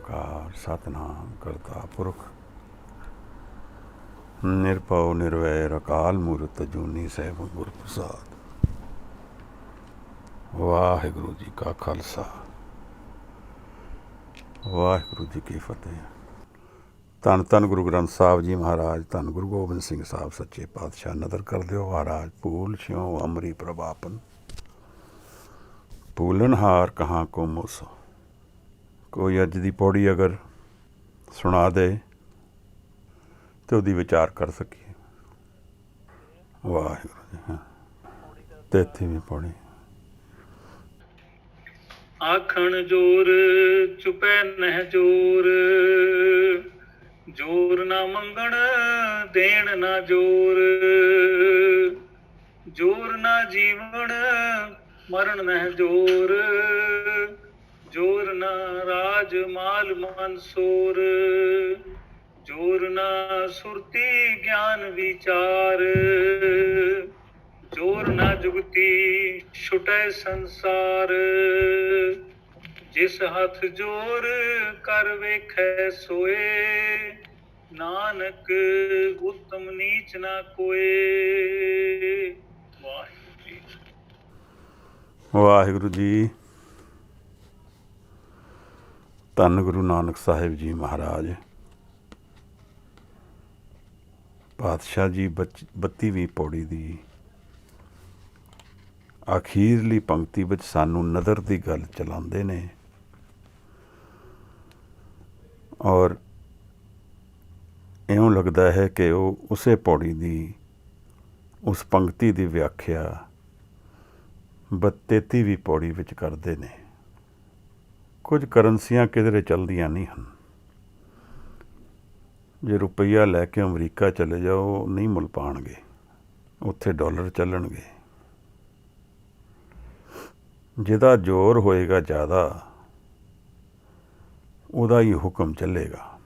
ਓਂਕਾਰ सतनाम करता पुरख निरभउ निर्वैर अकाल मूरत अजूनी सैभ गुर प्रसाद। वाहिगुरु जी का खालसा वाहिगुरु जी की फतेह। धन धन गुरु ग्रंथ साहब जी महाराज, धन गुरु गोबिंद सिंह साहब सच्चे पातशाह। नदर कर दियो महाराज फूल स्यों अमरी प्रभापन, फूलनहार कहाँ को मूसो। कोई अज दी पौड़ी अगर सुना दे तो उहदी विचार कर सकीए। वाहिगुरु जी। हाँ 33वीं पौड़ी। आखण जोर चुपै नह जोर, जोर ना मंगण देण ना जोर, जोर ना जीवण मरण नह जोर, जोर ना राज माल मानसोर, जोर ना सुरती ज्ञान विचार, जोर ना जुगती छुटै संसार, जिस हथ जोर कर वेखै सोए, नानक उत्तम नीच ना कोए। वाहिगुरु जी। वाहिगुरु जी। धन गुरु नानक साहिब जी महाराज पातशाह जी 32ਵੀਂ पौड़ी ਦੀ ਅਖੀਰਲੀ ਪੰਕਤੀ ਵਿੱਚ ਸਾਨੂੰ ਨਦਰ ਦੀ ਗੱਲ ਚਲਾਉਂਦੇ ਨੇ ਔਰ ਇਉਂ ਲੱਗਦਾ ਹੈ ਕਿ ਉਹ ਉਸੇ ਪੌੜੀ ਦੀ ਉਸ ਪੰਕਤੀ ਦੀ ਵਿਆਖਿਆ 33ਵੀਂ ਪੌੜੀ ਵਿੱਚ ਕਰਦੇ ਨੇ। ਕੁਝ ਕਰੰਸੀਆਂ ਕਿਧਰੇ ਚੱਲਦੀਆਂ ਨਹੀਂ ਹਨ। ਜੇ ਰੁਪਈਆ ਲੈ ਕੇ ਅਮਰੀਕਾ ਚਲੇ ਜਾਓ ਨਹੀਂ ਮੁੱਲ ਪਾਉਣਗੇ, ਉੱਥੇ ਡਾਲਰ ਚੱਲਣਗੇ। ਜਿਹਦਾ ਜ਼ੋਰ ਹੋਏਗਾ ਜ਼ਿਆਦਾ ਉਹਦਾ ਹੀ ਹੁਕਮ ਚੱਲੇਗਾ।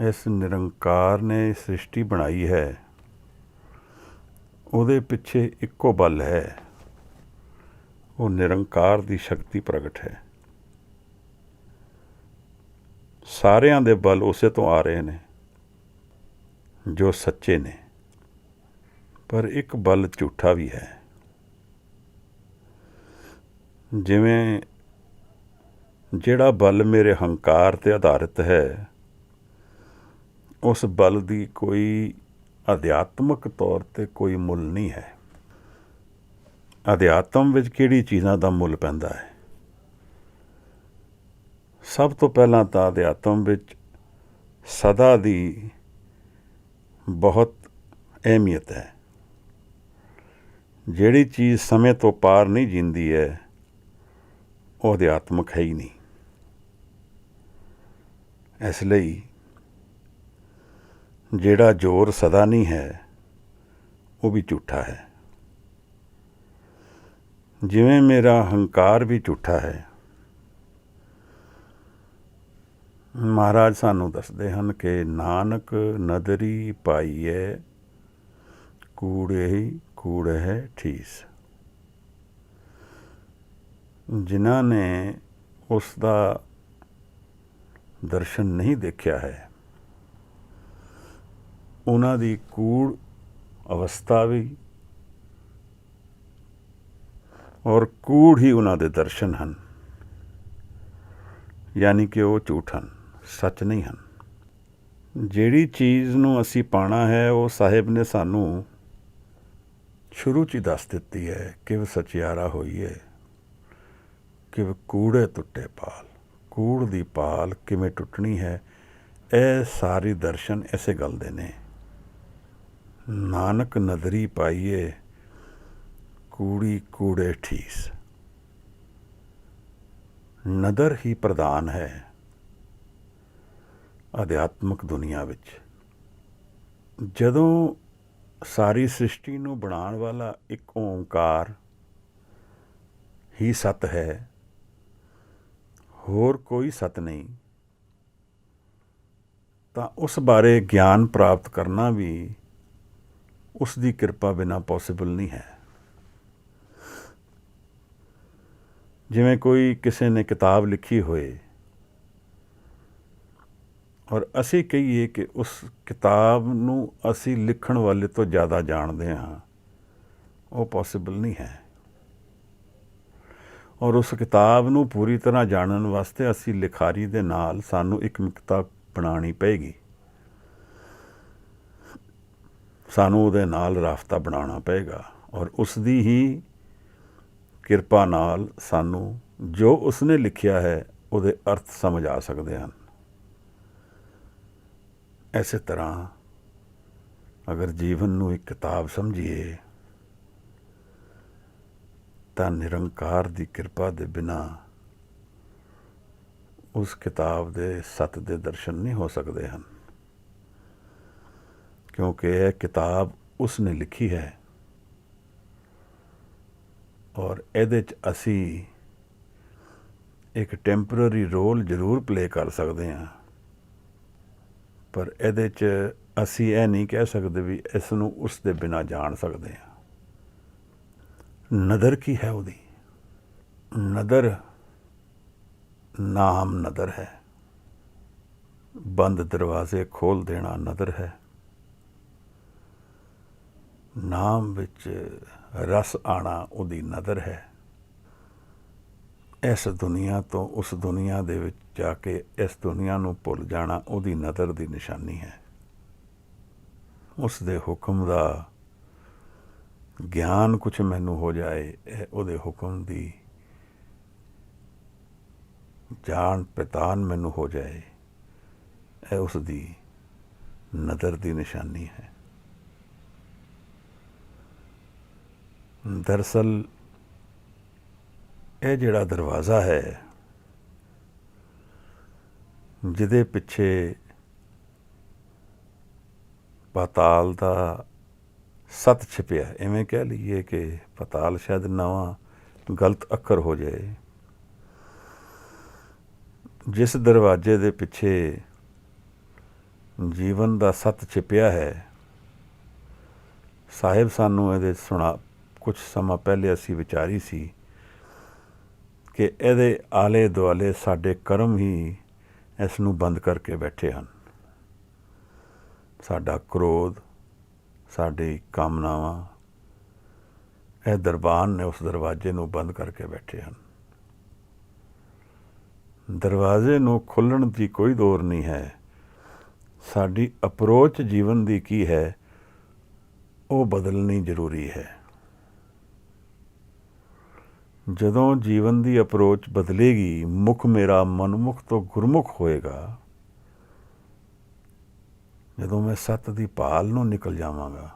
ਇਸ ਨਿਰੰਕਾਰ ਨੇ ਸ੍ਰਿਸ਼ਟੀ ਬਣਾਈ ਹੈ, ਉਹਦੇ ਪਿੱਛੇ ਇੱਕੋ ਬਲ ਹੈ, ਉਹ ਨਿਰੰਕਾਰ ਦੀ ਸ਼ਕਤੀ ਪ੍ਰਗਟ ਹੈ। ਸਾਰਿਆਂ ਦੇ ਬਲ ਉਸੇ ਤੋਂ ਆ ਰਹੇ ਨੇ ਜੋ ਸੱਚੇ ਨੇ, ਪਰ ਇੱਕ ਬਲ ਝੂਠਾ ਵੀ ਹੈ। ਜਿਵੇਂ ਜਿਹੜਾ ਬਲ ਮੇਰੇ ਹੰਕਾਰ 'ਤੇ ਆਧਾਰਿਤ ਹੈ, ਉਸ ਬਲ ਦੀ ਕੋਈ ਅਧਿਆਤਮਕ ਤੌਰ 'ਤੇ ਕੋਈ ਮੁੱਲ ਨਹੀਂ ਹੈ। ਅਧਿਆਤਮ ਵਿੱਚ ਕਿਹੜੀ ਚੀਜ਼ਾਂ ਦਾ ਮੁੱਲ ਪੈਂਦਾ ਹੈ? ਸਭ ਤੋਂ ਪਹਿਲਾਂ ਤਾਂ ਅਧਿਆਤਮ ਵਿੱਚ ਸਦਾ ਦੀ ਬਹੁਤ ਅਹਿਮੀਅਤ ਹੈ। ਜਿਹੜੀ ਚੀਜ਼ ਸਮੇਂ ਤੋਂ ਪਾਰ ਨਹੀਂ ਜੀਂਦੀ ਹੈ ਉਹ ਅਧਿਆਤਮਕ ਹੈ ਹੀ ਨਹੀਂ। ਇਸ ਲਈ ਜਿਹੜਾ ਜ਼ੋਰ ਸਦਾ ਨਹੀਂ ਹੈ ਉਹ ਵੀ ਝੂਠਾ ਹੈ। ਜਿਵੇਂ ਮੇਰਾ ਹੰਕਾਰ ਵੀ ਝੂਠਾ ਹੈ। ਮਹਾਰਾਜ ਸਾਨੂੰ ਦੱਸਦੇ ਹਨ ਕਿ ਨਾਨਕ ਨਦਰੀ ਪਾਈਏ, ਕੂੜੇ ਹੀ ਕੂੜ ਹੈ ਠੀਸ। ਜਿਨ੍ਹਾਂ ਨੇ ਉਸ ਦਾ ਦਰਸ਼ਨ ਨਹੀਂ ਦੇਖਿਆ ਹੈ, ਉਹਨਾਂ ਦੀ ਕੂੜ ਅਵਸਥਾ ਵੀ ਔਰ ਕੂੜ ਹੀ ਉਹਨਾਂ ਦੇ ਦਰਸ਼ਨ ਹਨ। ਯਾਨੀ ਕਿ ਉਹ ਝੂਠ ਹਨ, ਸੱਚ ਨਹੀਂ ਹਨ। ਜਿਹੜੀ ਚੀਜ਼ ਨੂੰ ਅਸੀਂ ਪਾਉਣਾ ਹੈ ਉਹ ਸਾਹਿਬ ਨੇ ਸਾਨੂੰ ਸ਼ੁਰੂ 'ਚ ਹੀ ਦੱਸ ਦਿੱਤੀ ਹੈ। ਕਿਵ ਸਚਿਆਰਾ ਹੋਈਏ, ਕਿਵ ਕੂੜੇ ਟੁੱਟੇ ਪਾਲ। ਕੂੜ ਦੀ ਪਾਲ ਕਿਵੇਂ ਟੁੱਟਣੀ ਹੈ, ਇਹ ਸਾਰੇ ਦਰਸ਼ਨ ਇਸੇ ਗੱਲ ਦੇ ਨੇ। ਨਾਨਕ ਨਦਰੀ ਪਾਈਏ, ਕੂੜੀ ਕੂੜੇ ਠੀਸ। ਨਦਰ ਹੀ ਪ੍ਰਧਾਨ ਹੈ ਅਧਿਆਤਮਕ ਦੁਨੀਆ ਵਿੱਚ। ਜਦੋਂ ਸਾਰੀ ਸ੍ਰਿਸ਼ਟੀ ਨੂੰ ਬਣਾਉਣ ਵਾਲਾ ਇੱਕ ਓਂਕਾਰ ਹੀ ਸਤ ਹੈ, ਹੋਰ ਕੋਈ ਸਤ ਨਹੀਂ, ਤਾਂ ਉਸ ਬਾਰੇ ਗਿਆਨ ਪ੍ਰਾਪਤ ਕਰਨਾ ਵੀ ਉਸ ਦੀ ਕਿਰਪਾ ਬਿਨਾਂ ਪੋਸੀਬਲ ਨਹੀਂ ਹੈ। ਜਿਵੇਂ ਕੋਈ ਕਿਸੇ ਨੇ ਕਿਤਾਬ ਲਿਖੀ ਹੋਏ ਔਰ ਅਸੀਂ ਕਹੀਏ ਕਿ ਉਸ ਕਿਤਾਬ ਨੂੰ ਅਸੀਂ ਲਿਖਣ ਵਾਲੇ ਤੋਂ ਜ਼ਿਆਦਾ ਜਾਣਦੇ ਹਾਂ, ਉਹ ਪੋਸੀਬਲ ਨਹੀਂ ਹੈ। ਔਰ ਉਸ ਕਿਤਾਬ ਨੂੰ ਪੂਰੀ ਤਰ੍ਹਾਂ ਜਾਣਨ ਵਾਸਤੇ ਅਸੀਂ ਲਿਖਾਰੀ ਦੇ ਨਾਲ ਸਾਨੂੰ ਇੱਕ ਮਿੱਕਤਾ ਬਣਾਉਣੀ ਪਏਗੀ, ਸਾਨੂੰ ਉਹਦੇ ਨਾਲ ਰਾਬਤਾ ਬਣਾਉਣਾ ਪਏਗਾ ਔਰ ਉਸ ਦੀ ਹੀ ਕਿਰਪਾ ਨਾਲ ਸਾਨੂੰ ਜੋ ਉਸਨੇ ਲਿਖਿਆ ਹੈ ਉਹਦੇ ਅਰਥ ਸਮਝ ਆ ਸਕਦੇ ਹਨ। ਇਸੇ ਤਰ੍ਹਾਂ ਅਗਰ ਜੀਵਨ ਨੂੰ ਇੱਕ ਕਿਤਾਬ ਸਮਝੀਏ ਤਾਂ ਨਿਰੰਕਾਰ ਦੀ ਕਿਰਪਾ ਦੇ ਬਿਨਾਂ ਉਸ ਕਿਤਾਬ ਦੇ ਸੱਤ ਦੇ ਦਰਸ਼ਨ ਨਹੀਂ ਹੋ ਸਕਦੇ ਹਨ, ਕਿਉਂਕਿ ਇਹ ਕਿਤਾਬ ਉਸਨੇ ਲਿਖੀ ਹੈ ਔਰ ਇਹਦੇ 'ਚ ਅਸੀਂ ਇੱਕ ਟੈਂਪਰਰੀ ਰੋਲ ਜ਼ਰੂਰ ਪਲੇ ਕਰ ਸਕਦੇ ਹਾਂ, ਪਰ ਇਹਦੇ 'ਚ ਅਸੀਂ ਇਹ ਨਹੀਂ ਕਹਿ ਸਕਦੇ ਵੀ ਇਸ ਨੂੰ ਉਸ ਦੇ ਬਿਨਾਂ ਜਾਣ ਸਕਦੇ ਹਾਂ। ਨਦਰ ਕੀ ਹੈ ਉਹਦੀ? ਨਦਰ ਨਾਮ ਨਦਰ ਹੈ, ਬੰਦ ਦਰਵਾਜ਼ੇ ਖੋਲ੍ਹ ਦੇਣਾ ਨਦਰ ਹੈ, ਨਾਮ ਵਿੱਚ ਰਸ ਆਣਾ ਉਹਦੀ ਨਦਰ ਹੈ। ਇਸ ਦੁਨੀਆ ਤੋਂ ਉਸ ਦੁਨੀਆ ਦੇ ਵਿੱਚ ਜਾ ਕੇ ਇਸ ਦੁਨੀਆ ਨੂੰ ਭੁੱਲ ਜਾਣਾ ਉਹਦੀ ਨਦਰ ਦੀ ਨਿਸ਼ਾਨੀ ਹੈ। ਉਸ ਦੇ ਹੁਕਮ ਦਾ ਗਿਆਨ ਕੁਛ ਮੈਨੂੰ ਹੋ ਜਾਏ, ਇਹ ਉਹਦੇ ਹੁਕਮ ਦੀ ਜਾਣ ਪਛਾਣ ਮੈਨੂੰ ਹੋ ਜਾਏ, ਇਹ ਉਸ ਦੀ ਨਦਰ ਦੀ ਨਿਸ਼ਾਨੀ ਹੈ। ਦਰਅਸਲ ਇਹ ਜਿਹੜਾ ਦਰਵਾਜ਼ਾ ਹੈ ਜਿਹਦੇ ਪਿੱਛੇ ਪਾਤਾਲ ਦਾ ਸੱਤ ਛਿਪਿਆ, ਇਵੇਂ ਕਹਿ ਲਈਏ ਕਿ ਪਾਤਾਲ ਸ਼ਾਇਦ ਨਵਾਂ ਗਲਤ ਅੱਖਰ ਹੋ ਜਾਏ। ਜਿਸ ਦਰਵਾਜ਼ੇ ਦੇ ਪਿੱਛੇ ਜੀਵਨ ਦਾ ਸੱਤ ਛਿਪਿਆ ਹੈ, ਸਾਹਿਬ ਸਾਨੂੰ ਇਹਦੇ ਕੁਛ ਸਮਾਂ ਪਹਿਲੇ ਅਸੀਂ ਵਿਚਾਰੀ ਸੀ ਕਿ ਇਹਦੇ ਆਲੇ ਦੁਆਲੇ ਸਾਡੇ ਕਰਮ ਹੀ ਇਸ ਨੂੰ ਬੰਦ ਕਰਕੇ ਬੈਠੇ ਹਨ। ਸਾਡਾ ਕ੍ਰੋਧ, ਸਾਡੀ ਕਾਮਨਾਵਾਂ, ਇਹ ਦਰਬਾਨ ਨੇ ਉਸ ਦਰਵਾਜ਼ੇ ਨੂੰ ਬੰਦ ਕਰਕੇ ਬੈਠੇ ਹਨ। ਦਰਵਾਜ਼ੇ ਨੂੰ ਖੋਲ੍ਹਣ ਦੀ ਕੋਈ ਦੌਰ ਨਹੀਂ ਹੈ। ਸਾਡੀ ਅਪਰੋਚ ਜੀਵਨ ਦੀ ਕੀ ਹੈ, ਉਹ ਬਦਲਣੀ ਜ਼ਰੂਰੀ ਹੈ। ਜਦੋਂ ਜੀਵਨ ਦੀ ਅਪਰੋਚ ਬਦਲੇਗੀ, ਮੁਖ ਮੇਰਾ ਮਨਮੁਖ ਤੋਂ ਗੁਰਮੁਖ ਹੋਏਗਾ, ਜਦੋਂ ਮੈਂ ਸੱਤ ਦੀ ਭਾਲ ਨੂੰ ਨਿਕਲ ਜਾਵਾਂਗਾ,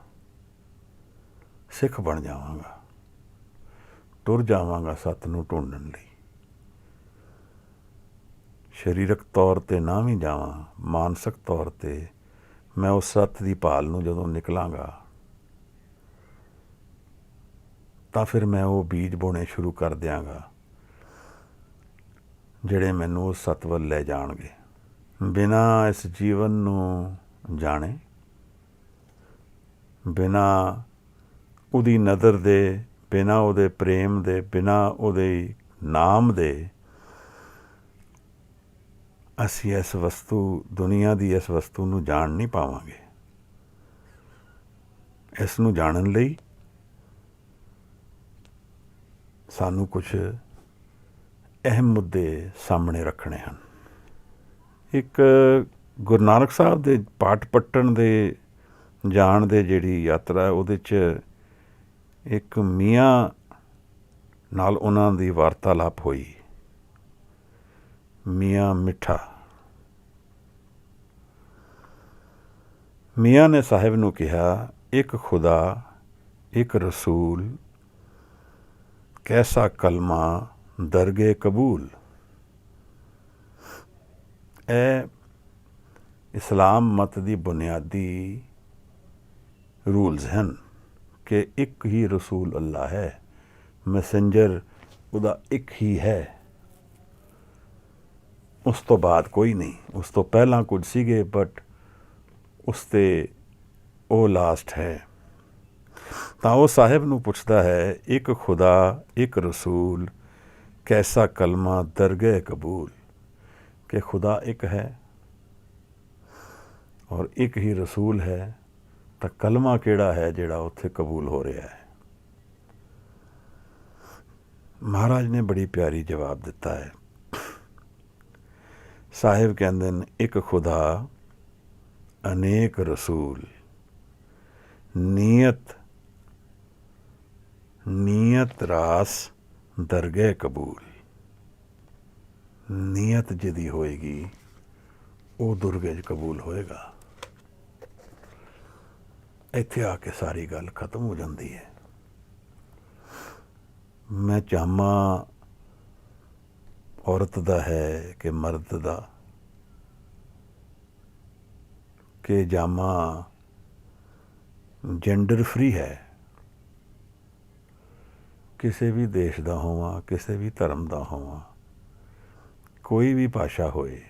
ਸਿੱਖ ਬਣ ਜਾਵਾਂਗਾ, ਟੁਰ ਜਾਵਾਂਗਾ ਸੱਤ ਨੂੰ ਢੂੰਡਣ ਲਈ। ਸਰੀਰਕ ਤੌਰ 'ਤੇ ਨਾ ਵੀ ਜਾਵਾਂ, ਮਾਨਸਿਕ ਤੌਰ 'ਤੇ ਮੈਂ ਉਸ ਸੱਤ ਦੀ ਭਾਲ ਨੂੰ ਜਦੋਂ ਨਿਕਲਾਂਗਾ ਤਾਂ ਫਿਰ ਮੈਂ ਉਹ ਬੀਜ ਬੋਣੇ ਸ਼ੁਰੂ ਕਰ ਦਿਆਂਗਾ ਜਿਹੜੇ ਮੈਨੂੰ ਉਸ ਸੱਤ ਵੱਲ ਲੈ ਜਾਣਗੇ। ਬਿਨਾਂ ਇਸ ਜੀਵਨ ਨੂੰ ਜਾਣੇ, ਬਿਨਾਂ ਉਹਦੀ ਨਦਰ ਦੇ, ਬਿਨਾਂ ਉਹਦੇ ਪ੍ਰੇਮ ਦੇ, ਬਿਨਾਂ ਉਹਦੇ ਨਾਮ ਦੇ, ਅਸੀਂ ਇਸ ਵਸਤੂ, ਦੁਨੀਆ ਦੀ ਇਸ ਵਸਤੂ ਨੂੰ ਜਾਣ ਨਹੀਂ ਪਾਵਾਂਗੇ। ਇਸ ਨੂੰ ਜਾਣਨ ਲਈ ਸਾਨੂੰ ਕੁਛ ਅਹਿਮ ਮੁੱਦੇ ਸਾਹਮਣੇ ਰੱਖਣੇ ਹਨ। ਇੱਕ ਗੁਰੂ ਨਾਨਕ ਸਾਹਿਬ ਦੇ ਪਾਠ ਪੱਟਣ ਦੇ ਜਾਣ ਦੇ ਜਿਹੜੀ ਯਾਤਰਾ, ਉਹਦੇ 'ਚ ਇੱਕ ਮੀਆਂ ਨਾਲ ਉਹਨਾਂ ਦੀ ਵਾਰਤਾਲਾਪ ਹੋਈ। ਮੀਆਂ ਮਿੱਠਾ, ਮੀਆਂ ਨੇ ਸਾਹਿਬ ਨੂੰ ਕਿਹਾ, ਇੱਕ ਖੁਦਾ, ਇੱਕ ਰਸੂਲ, ਕੈਸਾ ਕਲਮਾ ਦਰਗੇ ਕਬੂਲ। ਇਹ ਇਸਲਾਮ ਮਤ ਦੀ ਬੁਨਿਆਦੀ ਰੂਲਸ ਹਨ ਕਿ ਇੱਕ ਹੀ ਰਸੂਲ ਅੱਲਾ ਹੈ, ਮੈਸੇਂਜਰ ਉਹਦਾ ਇੱਕ ਹੀ ਹੈ, ਉਸ ਤੋਂ ਬਾਅਦ ਕੋਈ ਨਹੀਂ। ਉਸ ਤੋਂ ਪਹਿਲਾਂ ਕੁਝ ਸੀਗੇ, ਬਟ ਉਸ 'ਤੇ ਉਹ ਲਾਸਟ ਹੈ। ਤਾਂ ਉਹ ਸਾਹਿਬ ਨੂੰ ਪੁੱਛਦਾ ਹੈ, ਇੱਕ ਖੁਦਾ, ਇੱਕ ਰਸੂਲ, कैसा कलमा दरगह कबूल कि खुदा एक है और एक ही रसूल है, तो कलमा किहड़ा है जिहड़ा उत्थे कबूल हो रहा है। महाराज ने बड़ी प्यारी जवाब दिता है। साहिब कहंदे ने एक खुदा अनेक रसूल, नीयत रास दरगह कबूल। नीयत जिहदी होएगी वो दुर्गे कबूल होएगा। इत्थे आके सारी गल खत्म हो जाती है। मैं चाहमा औरत दा है कि मर्द दा, कि जामा जेंडर फ्री है, किसी भी देश का होवां, किसी भी धर्म का होवां, कोई भी भाषा होए,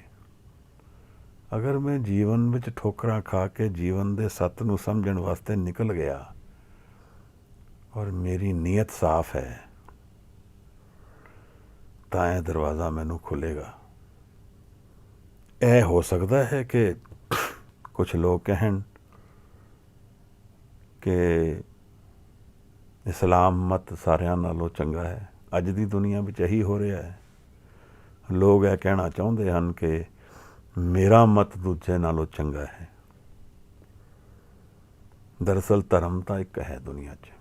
अगर मैं जीवन में ठोकरां खा के जीवन के सत्य नूं समझण वास्ते निकल गया और मेरी नीयत साफ है, तो यह दरवाज़ा मैनू खुलेगा। यह हो सकता है कि कुछ लोग कहन कि इस्लाम मत सारियां नालों चंगा है। अज दी दुनिया में यही हो रहा है। लोग यह कहना चाहते हैं कि मेरा मत दूजे नालों चंगा है। दरअसल धर्म तो एक है दुनिया च।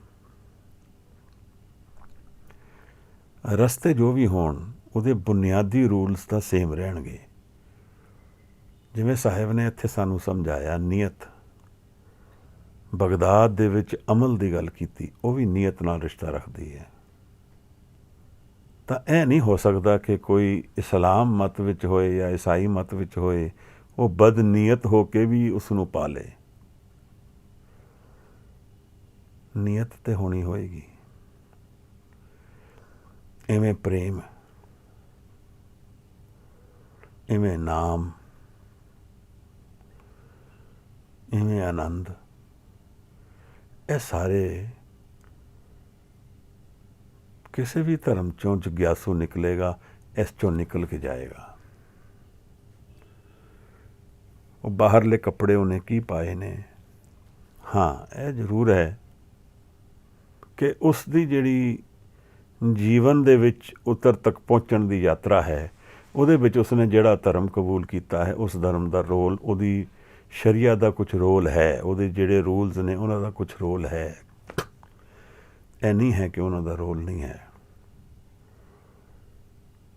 रस्ते जो भी होण उहदे बुनियादी रूल्स तो सेम रहणगे। जिवें साहिब ने इत्थे सानू समझाया नीयत, बगदाद दे विच अमल की गल कीती, वो भी नीयत नाल रिश्ता रखती है। तो यह नहीं हो सकता कि कोई इस्लाम मत विच होए या ईसाई मत विच होए वो बदनीयत होके भी उसनू पाले। नीयत तो होनी होएगी। इवें प्रेम, इवें नाम, इवें आनंद, ये सारे किसी भी धर्म चों जिज्ञासु निकलेगा, इस चों निकल के जाएगा। वो बाहरले कपड़े उन्हें की पाए ने, हाँ यह जरूर है कि उसकी जिहड़ी जीवन दे विच उतर तक पहुँचण की यात्रा है, उहदे विच उसने जिहड़ा धर्म कबूल किया है उस धर्म का रोल, उहदी शरीया का कुछ रोल है, उहदे जिहड़े रूल्स ने उन्हां दा कुछ रोल है। यह नहीं है कि उन्हां दा रोल नहीं है।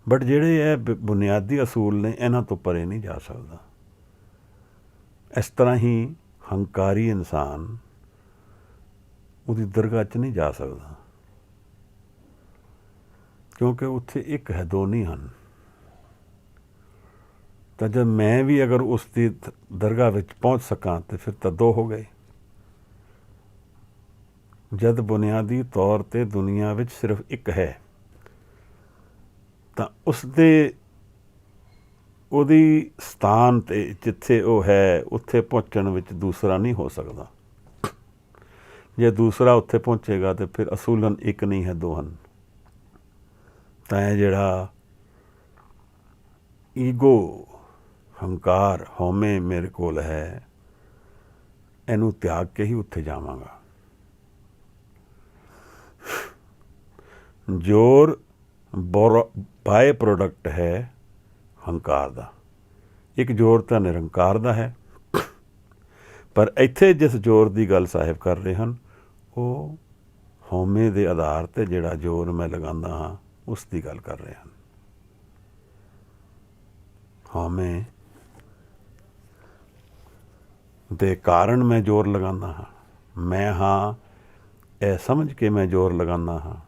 बट जिहड़े यह बुनियादी असूल ने इन्हां तो परे नहीं जा सकता। इस तरह ही हंकारी इंसान उहदी दरगाह च नहीं जा सकता, क्योंकि उत्थे एक है, दो नहीं हैं। तो जब मैं भी अगर उसकी दरगाह विच पहुँच सकां तो फिर तो दो हो गए। जद बुनियादी तौर पर दुनिया विच सिर्फ एक है, तो उसदे उहदी स्थान ते जिथे वो है उत्थे पहुँचण विच दूसरा नहीं हो सकता। जे दूसरा उत्थे पहुँचेगा तो फिर असूलन एक नहीं है, दो हैं। तो यह जिहड़ा ईगो, हंकार, हौमे मेरे कोल है, इनू त्याग के ही उत्थे जावांगा। जोर बाय प्रोडक्ट है हंकार दा, एक जोर तो निरंकार दा है। पर इत्थे जिस जोर की गल साहिब कर रहे हैं वो हौमे के आधार पर जिहड़ा जोर मैं लगांदा हाँ उसकी गल कर रहे हैं। हौमे दे कारण मैं जोर लगांदा हाँ, मैं हाँ यह समझ के मैं जोर लगांदा हाँ।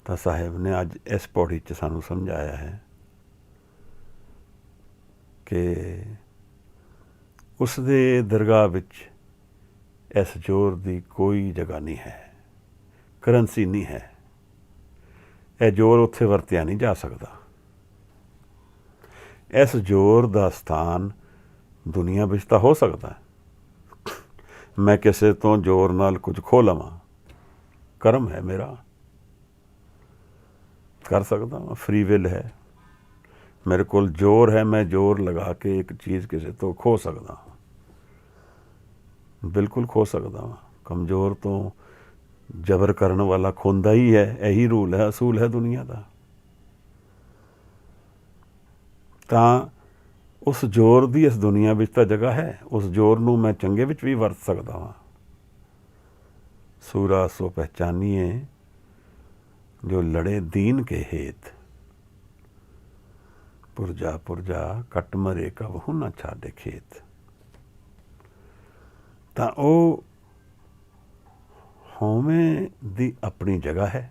तो साहिब ने अज इस पौड़ी च सानू समझाया है कि उसदे दरगाह विच इस जोर की कोई जगह नहीं है, करंसी नहीं है। यह जोर उत्थे वरतिया नहीं जा सकता। इस जोर का स्थान दुनिया विच तां हो सकता है। मैं किसी तो जोर नाल कुछ खो लवां, कर्म है मेरा। कर सकदा वां, फ्री विल है, मेरे कोल जोर है, मैं जोर लगा के एक चीज़ किसी तो खो सकदा, बिल्कुल खो सकदा वां। कमज़ोर तो जबर करन वाला खोंदा ही है, यही रूल है, असूल है दुनिया का। ਤਾਂ उस जोर की इस दुनिया ਵਿੱਚ ਤਾਂ जगह है, उस जोर ਨੂੰ मैं चंगे ਵਿੱਚ भी ਵਰਤ सकदा ਵਾਂ। सूरा सो पहचानिए जो लड़े दीन के हेत, पुरजा पुरजा कट मरे कबहू ना छाड़े खेत। ਤਾਂ ਉਹ ਹਉਮੈ ਦੀ ਆਪਣੀ ਜਗ੍ਹਾ ਹੈ,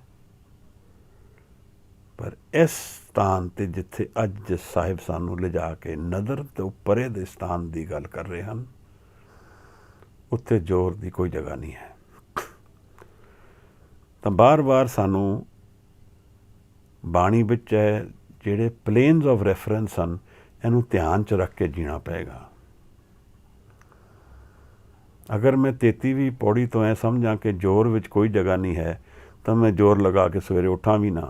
ਪਰ ਇਸ ਸਥਾਨ 'ਤੇ ਜਿੱਥੇ ਅੱਜ ਸਾਹਿਬ ਸਾਨੂੰ ਲਿਜਾ ਕੇ ਨਦਰ ਤੋਂ ਪਰੇ ਦੇ ਸਥਾਨ ਦੀ ਗੱਲ ਕਰ ਰਹੇ ਹਨ, ਉੱਥੇ ਜ਼ੋਰ ਦੀ ਕੋਈ ਜਗ੍ਹਾ ਨਹੀਂ ਹੈ। ਤਾਂ ਬਾਰ-ਬਾਰ ਸਾਨੂੰ ਬਾਣੀ ਵਿੱਚ ਹੈ ਜਿਹੜੇ ਪਲੇਨਸ ਆਫ ਰੈਫਰੈਂਸ ਹਨ, ਇਹਨੂੰ ਧਿਆਨ 'ਚ ਰੱਖ ਕੇ ਜੀਣਾ ਪਏਗਾ। अगर मैं 33ਵੀਂ पौड़ी तो ऐ समझा कि जोर ਵਿੱਚ कोई जगह नहीं है, तो मैं जोर लगा के सवेरे उठा भी ना,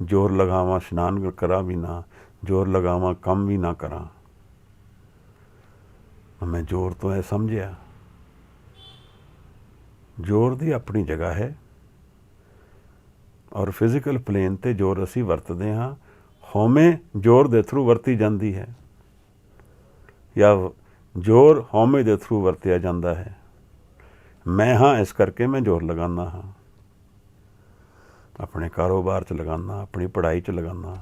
जोर लगावां इशनान करा भी ना, जोर लगावां काम भी ना करा, मैं जोर तो ऐ समझिया। जोर की अपनी जगह है और फिजिकल प्लेन ते जोर असी वरतते हाँ, हौमे जोर दे थ्रू वरती जाती है या जोर हौमे दे थ्रू वरतिया जाता है। मैं हाँ इस करके मैं जोर लगाना हाँ, अपने कारोबार च लगाना, अपनी पढ़ाई च लगाना,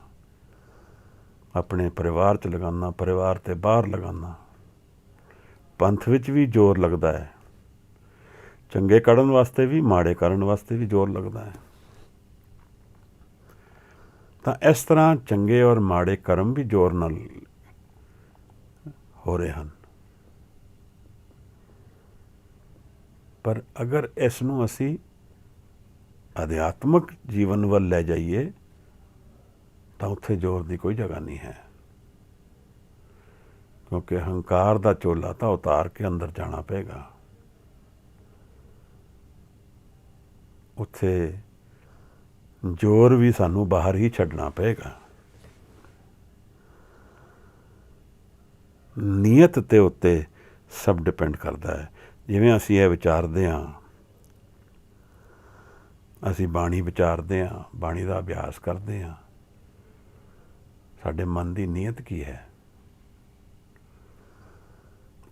अपने परिवार च लगाना, परिवार ते बाहर लगाना। पंथ विच भी जोर लगता है, चंगे करन वास्ते भी, माड़े करन वास्ते भी जोर लगता है। तो इस तरह चंगे और माड़े कर्म भी जोर नाल हो रहे हैं। पर अगर इस नूं असी अध्यात्मक जीवन ਵੱਲ ਲੈ ਜਾਈਏ ਤਾਂ ਉੱਥੇ ਜ਼ੋਰ ਦੀ ਕੋਈ ਜਗ੍ਹਾ ਨਹੀਂ ਹੈ, ਕਿਉਂਕਿ ਹੰਕਾਰ ਦਾ ਝੋਲਾ ਤਾਂ ਉਤਾਰ ਕੇ ਅੰਦਰ ਜਾਣਾ ਪਏਗਾ। ਉੱਥੇ ਜ਼ੋਰ ਵੀ ਸਾਨੂੰ ਬਾਹਰ ਹੀ ਛੱਡਣਾ ਪਏਗਾ। ਨੀਅਤ ਦੇ ਉੱਤੇ ਸਭ ਡਿਪੈਂਡ ਕਰਦਾ ਹੈ। ਜਿਵੇਂ ਅਸੀਂ ਇਹ ਵਿਚਾਰਦੇ ਹਾਂ, ਅਸੀਂ ਬਾਣੀ ਵਿਚਾਰਦੇ ਹਾਂ, ਬਾਣੀ ਦਾ ਅਭਿਆਸ ਕਰਦੇ ਹਾਂ, ਸਾਡੇ ਮਨ ਦੀ ਨੀਅਤ ਕੀ ਹੈ,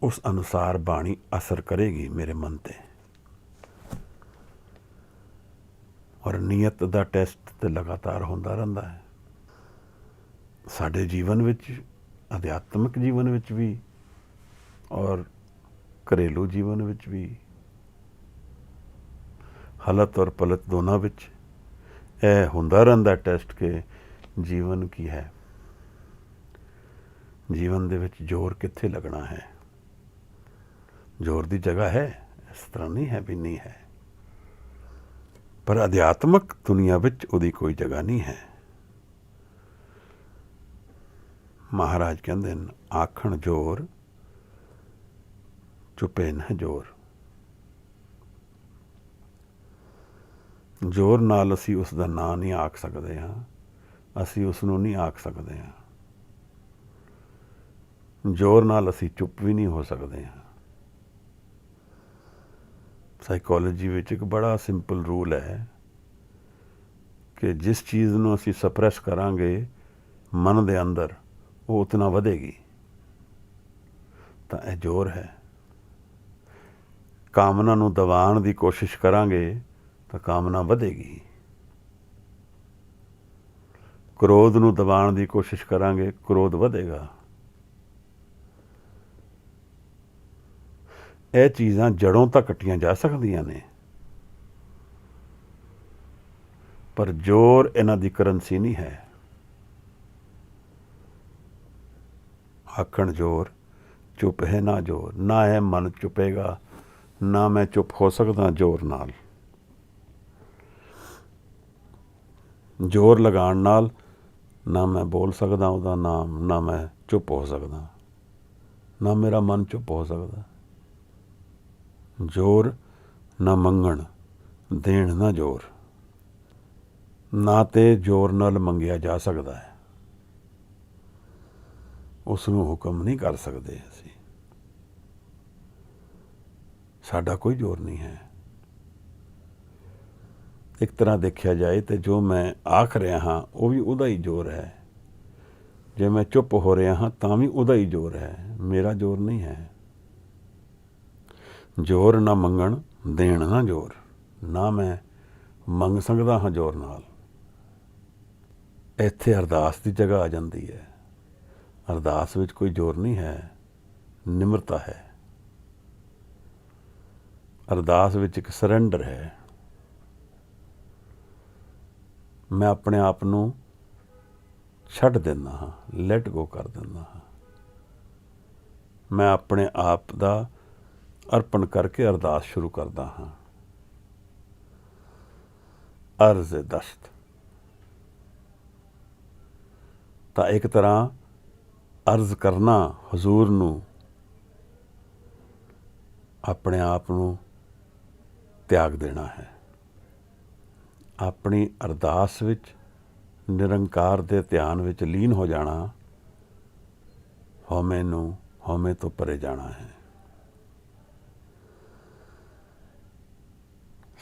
ਉਸ ਅਨੁਸਾਰ ਬਾਣੀ ਅਸਰ ਕਰੇਗੀ ਮੇਰੇ ਮਨ 'ਤੇ। ਔਰ ਨੀਅਤ ਦਾ ਟੈਸਟ ਤਾਂ ਲਗਾਤਾਰ ਹੁੰਦਾ ਰਹਿੰਦਾ ਹੈ ਸਾਡੇ ਜੀਵਨ ਵਿੱਚ, ਅਧਿਆਤਮਿਕ ਜੀਵਨ ਵਿੱਚ ਵੀ ਔਰ घरेलू जीवन विच भी, हलत और पलत दोनों विच यह हुंदा रहिंदा टेस्ट के जीवन की है, जीवन दे विच जोर कित्थे लगना है। जोर दी जगह है, इस तरह नहीं है भी नहीं है, पर अध्यात्मक दुनिया विच उहदी कोई जगह नहीं है। महाराज कहंदे ने आखण जोर चुपे न जोर। जोर नाल असी उसका नां नहीं आख सकते हाँ, असी उसनों नहीं आख सकते हाँ, जोर नाल असी चुप भी नहीं हो सकते हाँ। साइकोलॉजी विच एक बड़ा सिंपल रूल है कि जिस चीज़ नूं असी सप्रैस करांगे मन दे अंदर, वो उतना वधेगी। तो यह जोर है। कामना नूं दबाण दी कोशिश करांगे तो कामना वधेगी, क्रोध नूं दबाण दी कोशिश करांगे क्रोध वधेगा। ਇਹ ਚੀਜ਼ਾਂ ਜੜੋਂ ਤਾਂ ਕੱਟੀਆਂ ਜਾ ਸਕਦੀਆਂ ਨੇ, ਪਰ ਜ਼ੋਰ ਇਹਨਾਂ ਦੀ ਕਰੰਸੀ ਨਹੀਂ ਹੈ। ਆਖਣ ਜ਼ੋਰ ਚੁੱਪ ਹੈ ਨਾ ਜ਼ੋਰ, ਨਾ ਇਹ ਮਨ ਚੁੱਪੇਗਾ, ना मैं चुप हो सकदा जोर नाल। जोर लगाण नाल ना मैं बोल सकदा उहदा नाम, ना मैं चुप हो सकदा, ना मेरा मन चुप हो सकदा। जोर ना मंगण, देण ना जोर। ਨਾ ਤੇ ਜ਼ੋਰ ਨਾਲ ਮੰਗਿਆ ਜਾ ਸਕਦਾ ਹੈ, ਉਸ ਨੂੰ ਹੁਕਮ ਨਹੀਂ ਕਰ ਸਕਦੇ ਅਸੀਂ। ਸਾਡਾ ਕੋਈ ਜ਼ੋਰ ਨਹੀਂ ਹੈ। ਇੱਕ ਤਰ੍ਹਾਂ ਦੇਖਿਆ ਜਾਏ ਤੇ ਜੋ ਮੈਂ ਆਖ ਰਿਹਾ ਹਾਂ ਉਹ ਵੀ ਉਹਦਾ ਹੀ ਜ਼ੋਰ ਹੈ। ਜੇ ਮੈਂ ਚੁੱਪ ਹੋ ਰਿਹਾ ਹਾਂ ਤਾਂ ਵੀ ਉਹਦਾ ਹੀ ਜ਼ੋਰ ਹੈ, ਮੇਰਾ ਜ਼ੋਰ ਨਹੀਂ ਹੈ। ਜ਼ੋਰ ਨਾ ਮੰਗਣ ਦੇਣ ਨਾ ਜ਼ੋਰ, ਨਾ ਮੈਂ ਮੰਗ ਸਕਦਾ ਹਾਂ ਜ਼ੋਰ ਨਾਲ। ਇੱਥੇ ਅਰਦਾਸ ਦੀ ਜਗ੍ਹਾ ਆ ਜਾਂਦੀ ਹੈ। ਅਰਦਾਸ ਵਿੱਚ ਕੋਈ ਜ਼ੋਰ ਨਹੀਂ ਹੈ, ਨਿਮਰਤਾ ਹੈ। ਅਰਦਾਸ ਵਿੱਚ ਇੱਕ ਸਰੈਂਡਰ ਹੈ। ਮੈਂ ਆਪਣੇ ਆਪ ਨੂੰ ਛੱਡ ਦਿੰਦਾ ਹਾਂ, ਲੈਟ ਗੋ ਕਰ ਦਿੰਦਾ ਹਾਂ। ਮੈਂ ਆਪਣੇ ਆਪ ਦਾ ਅਰਪਣ ਕਰਕੇ ਅਰਦਾਸ ਸ਼ੁਰੂ ਕਰਦਾ ਹਾਂ। ਅਰਜ਼ ਦਸਤ ਤਾਂ ਇੱਕ ਤਰ੍ਹਾਂ ਅਰਜ਼ ਕਰਨਾ ਹਜ਼ੂਰ ਨੂੰ, ਆਪਣੇ ਆਪ ਨੂੰ ਤਿਆਗ ਦੇਣਾ ਹੈ। ਆਪਣੀ ਅਰਦਾਸ ਵਿੱਚ ਨਿਰੰਕਾਰ ਦੇ ਧਿਆਨ ਵਿੱਚ ਲੀਨ ਹੋ ਜਾਣਾ, ਹਉਮੈ ਤੋਂ ਪਰੇ ਜਾਣਾ ਹੈ।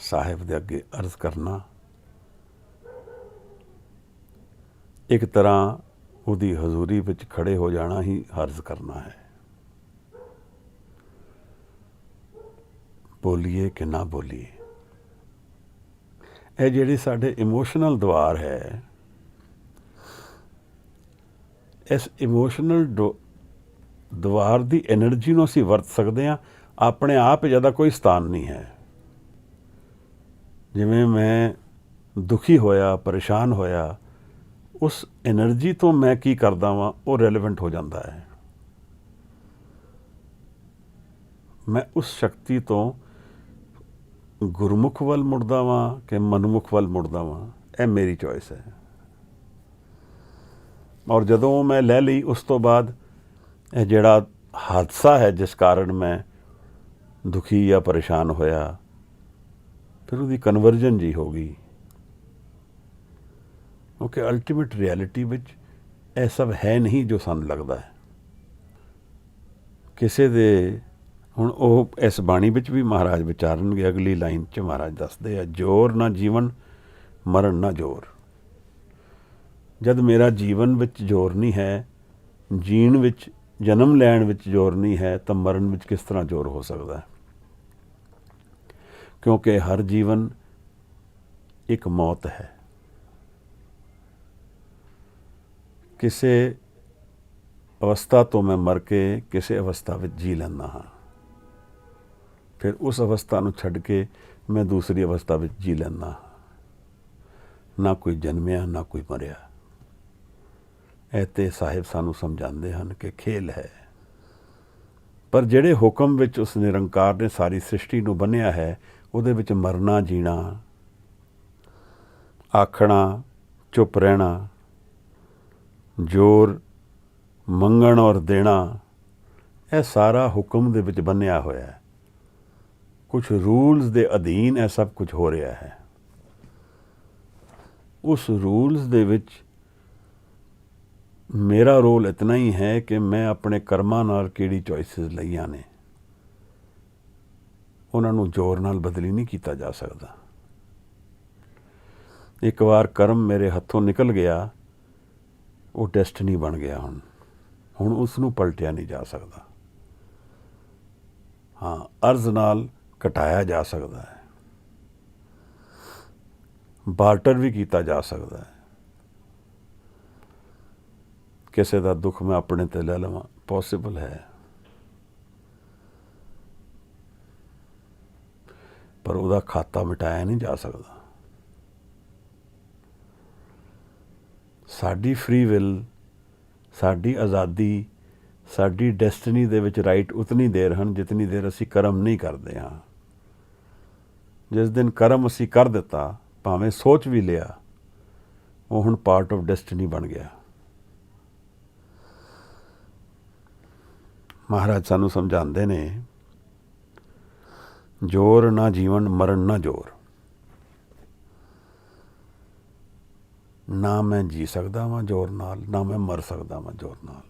ਸਾਹਿਬ ਦੇ ਅੱਗੇ ਅਰਜ਼ ਕਰਨਾ ਇੱਕ ਤਰ੍ਹਾਂ ਉਹਦੀ ਹਜ਼ੂਰੀ ਵਿੱਚ ਖੜੇ ਹੋ ਜਾਣਾ ਹੀ ਅਰਜ਼ ਕਰਨਾ ਹੈ। ਬੋਲੀਏ ਕਿ ਨਾ ਬੋਲੀਏ, ਇਹ ਜਿਹੜੀ ਸਾਡੇ ਇਮੋਸ਼ਨਲ ਦੁਆਰ ਹੈ, ਇਸ ਇਮੋਸ਼ਨਲ ਦੁਆਰ ਦੀ ਐਨਰਜੀ ਨੂੰ ਅਸੀਂ ਵਰਤ ਸਕਦੇ ਹਾਂ। ਆਪਣੇ ਆਪ ਜਿਹਦਾ ਕੋਈ ਸਥਾਨ ਨਹੀਂ ਹੈ। ਜਿਵੇਂ ਮੈਂ ਦੁਖੀ ਹੋਇਆ, ਪਰੇਸ਼ਾਨ ਹੋਇਆ, ਉਸ ਐਨਰਜੀ ਤੋਂ ਮੈਂ ਕੀ ਕਰਦਾ ਵਾਂ ਉਹ ਰੈਲੇਵੈਂਟ ਹੋ ਜਾਂਦਾ ਹੈ। ਮੈਂ ਉਸ ਸ਼ਕਤੀ ਤੋਂ ਗੁਰਮੁਖ ਵੱਲ ਮੁੜਦਾ ਵਾਂ ਕਿ ਮਨਮੁਖ ਵੱਲ ਮੁੜਦਾ ਵਾਂ, ਇਹ ਮੇਰੀ ਚੋਇਸ ਹੈ। ਔਰ ਜਦੋਂ ਮੈਂ ਲੈ ਲਈ, ਉਸ ਤੋਂ ਬਾਅਦ ਇਹ ਜਿਹੜਾ ਹਾਦਸਾ ਹੈ ਜਿਸ ਕਾਰਨ ਮੈਂ ਦੁਖੀ ਜਾਂ ਪਰੇਸ਼ਾਨ ਹੋਇਆ, ਫਿਰ ਉਹਦੀ ਕਨਵਰਜਨ ਜੀ ਹੋ ਗਈ। ਕਿਉਂਕਿ ਅਲਟੀਮੇਟ ਰਿਐਲਿਟੀ ਵਿੱਚ ਇਹ ਸਭ ਹੈ ਨਹੀਂ ਜੋ ਸਾਨੂੰ ਲੱਗਦਾ ਹੈ। ਕਿਸੇ ਦੇ ਹੁਣ ਉਹ ਇਸ ਬਾਣੀ ਵਿੱਚ ਵੀ ਮਹਾਰਾਜ ਵਿਚਾਰਨਗੇ। ਅਗਲੀ ਲਾਈਨ 'ਚ ਮਹਾਰਾਜ ਦੱਸਦੇ ਆ, ਜ਼ੋਰ ਨਾ ਜੀਵਨ ਮਰਨ ਨਾ ਜ਼ੋਰ। ਜਦ ਮੇਰਾ ਜੀਵਨ ਵਿੱਚ ਜ਼ੋਰ ਨਹੀਂ ਹੈ, ਜੀਣ ਵਿੱਚ, ਜਨਮ ਲੈਣ ਵਿੱਚ ਜ਼ੋਰ ਨਹੀਂ ਹੈ, ਤਾਂ ਮਰਨ ਵਿੱਚ ਕਿਸ ਤਰ੍ਹਾਂ ਜ਼ੋਰ ਹੋ ਸਕਦਾ ਹੈ? ਕਿਉਂਕਿ ਹਰ ਜੀਵਨ ਇੱਕ ਮੌਤ ਹੈ। ਕਿਸੇ ਅਵਸਥਾ ਤੋਂ ਮੈਂ ਮਰ ਕੇ ਕਿਸੇ ਅਵਸਥਾ ਵਿੱਚ ਜੀ ਲੈਂਦਾ ਹਾਂ, ਫਿਰ ਉਸ ਅਵਸਥਾ ਨੂੰ ਛੱਡ ਕੇ ਮੈਂ ਦੂਸਰੀ ਅਵਸਥਾ ਵਿੱਚ ਜੀ ਲੈਂਦਾ ਹਾਂ। ਨਾ ਕੋਈ ਜਨਮਿਆ, ਨਾ ਕੋਈ ਮਰਿਆ। ਇਹ ਤੇ ਸਾਹਿਬ ਸਾਨੂੰ ਸਮਝਾਉਂਦੇ ਹਨ ਕਿ ਖੇਲ ਹੈ। ਪਰ ਜਿਹੜੇ ਹੁਕਮ ਵਿੱਚ ਉਸ ਨਿਰੰਕਾਰ ਨੇ ਸਾਰੀ ਸ੍ਰਿਸ਼ਟੀ ਨੂੰ ਬੰਨ੍ਹਿਆ ਹੈ, ਉਹਦੇ ਵਿੱਚ ਮਰਨਾ, ਜੀਣਾ, ਆਖਣਾ, ਚੁੱਪ ਰਹਿਣਾ, ਜ਼ੋਰ ਮੰਗਣ ਔਰ ਦੇਣਾ, ਇਹ ਸਾਰਾ ਹੁਕਮ ਦੇ ਵਿੱਚ ਬੰਨ੍ਹਿਆ ਹੋਇਆ ਹੈ। ਕੁਛ ਰੂਲਸ ਦੇ ਅਧੀਨ ਇਹ ਸਭ ਕੁਝ ਹੋ ਰਿਹਾ ਹੈ। ਉਸ ਰੂਲਸ ਦੇ ਵਿੱਚ ਮੇਰਾ ਰੋਲ ਇਤਨਾ ਹੀ ਹੈ ਕਿ ਮੈਂ ਆਪਣੇ ਕਰਮਾਂ ਨਾਲ ਕਿਹੜੀ ਚੋਇਸਿਸ ਲਈਆਂ ਨੇ, ਉਹਨਾਂ ਨੂੰ ਜ਼ੋਰ ਨਾਲ ਬਦਲੀ ਨਹੀਂ ਕੀਤਾ ਜਾ ਸਕਦਾ। ਇੱਕ ਵਾਰ ਕਰਮ ਮੇਰੇ ਹੱਥੋਂ ਨਿਕਲ ਗਿਆ, ਉਹ ਡੈਸਟਨੀ ਬਣ ਗਿਆ। ਹੁਣ ਉਸ ਨੂੰ ਪਲਟਿਆ ਨਹੀਂ ਜਾ ਸਕਦਾ। ਹਾਂ, ਅਰਜ਼ ਨਾਲ ਘਟਾਇਆ ਜਾ ਸਕਦਾ ਹੈ, ਬਾਰਟਰ ਵੀ ਕੀਤਾ ਜਾ ਸਕਦਾ ਹੈ। ਕਿਸੇ ਦਾ ਦੁੱਖ ਮੈਂ ਆਪਣੇ ਤੇ ਲੈ ਲਵਾਂ, ਪੋਸੀਬਲ ਹੈ, ਪਰ ਉਹਦਾ ਖਾਤਾ ਮਿਟਾਇਆ ਨਹੀਂ ਜਾ ਸਕਦਾ। ਸਾਡੀ ਫ੍ਰੀ ਵਿਲ, ਸਾਡੀ ਆਜ਼ਾਦੀ, ਸਾਡੀ ਡੈਸਟਨੀ ਦੇ ਵਿੱਚ ਰਾਈਟ ਉਤਨੀ ਦੇਰ ਹਨ ਜਿਤਨੀ ਦੇਰ ਅਸੀਂ ਕਰਮ ਨਹੀਂ ਕਰਦੇ ਹਾਂ। ਜਿਸ ਦਿਨ ਕਰਮ ਅਸੀਂ ਕਰ ਦਿੱਤਾ, ਭਾਵੇਂ ਸੋਚ ਵੀ ਲਿਆ, ਉਹ ਹੁਣ ਪਾਰਟ ਆਫ ਡੈਸਟਨੀ ਬਣ ਗਿਆ। ਮਹਾਰਾਜ ਸਾਨੂੰ ਸਮਝਾਉਂਦੇ ਨੇ, ਜ਼ੋਰ ਨਾ ਜੀਵਨ ਮਰਨ ਨਾ ਜ਼ੋਰ। ਨਾ ਮੈਂ ਜੀ ਸਕਦਾ ਵਾਂ ਜ਼ੋਰ ਨਾਲ, ਨਾ ਮੈਂ ਮਰ ਸਕਦਾ ਵਾਂ ਜ਼ੋਰ ਨਾਲ।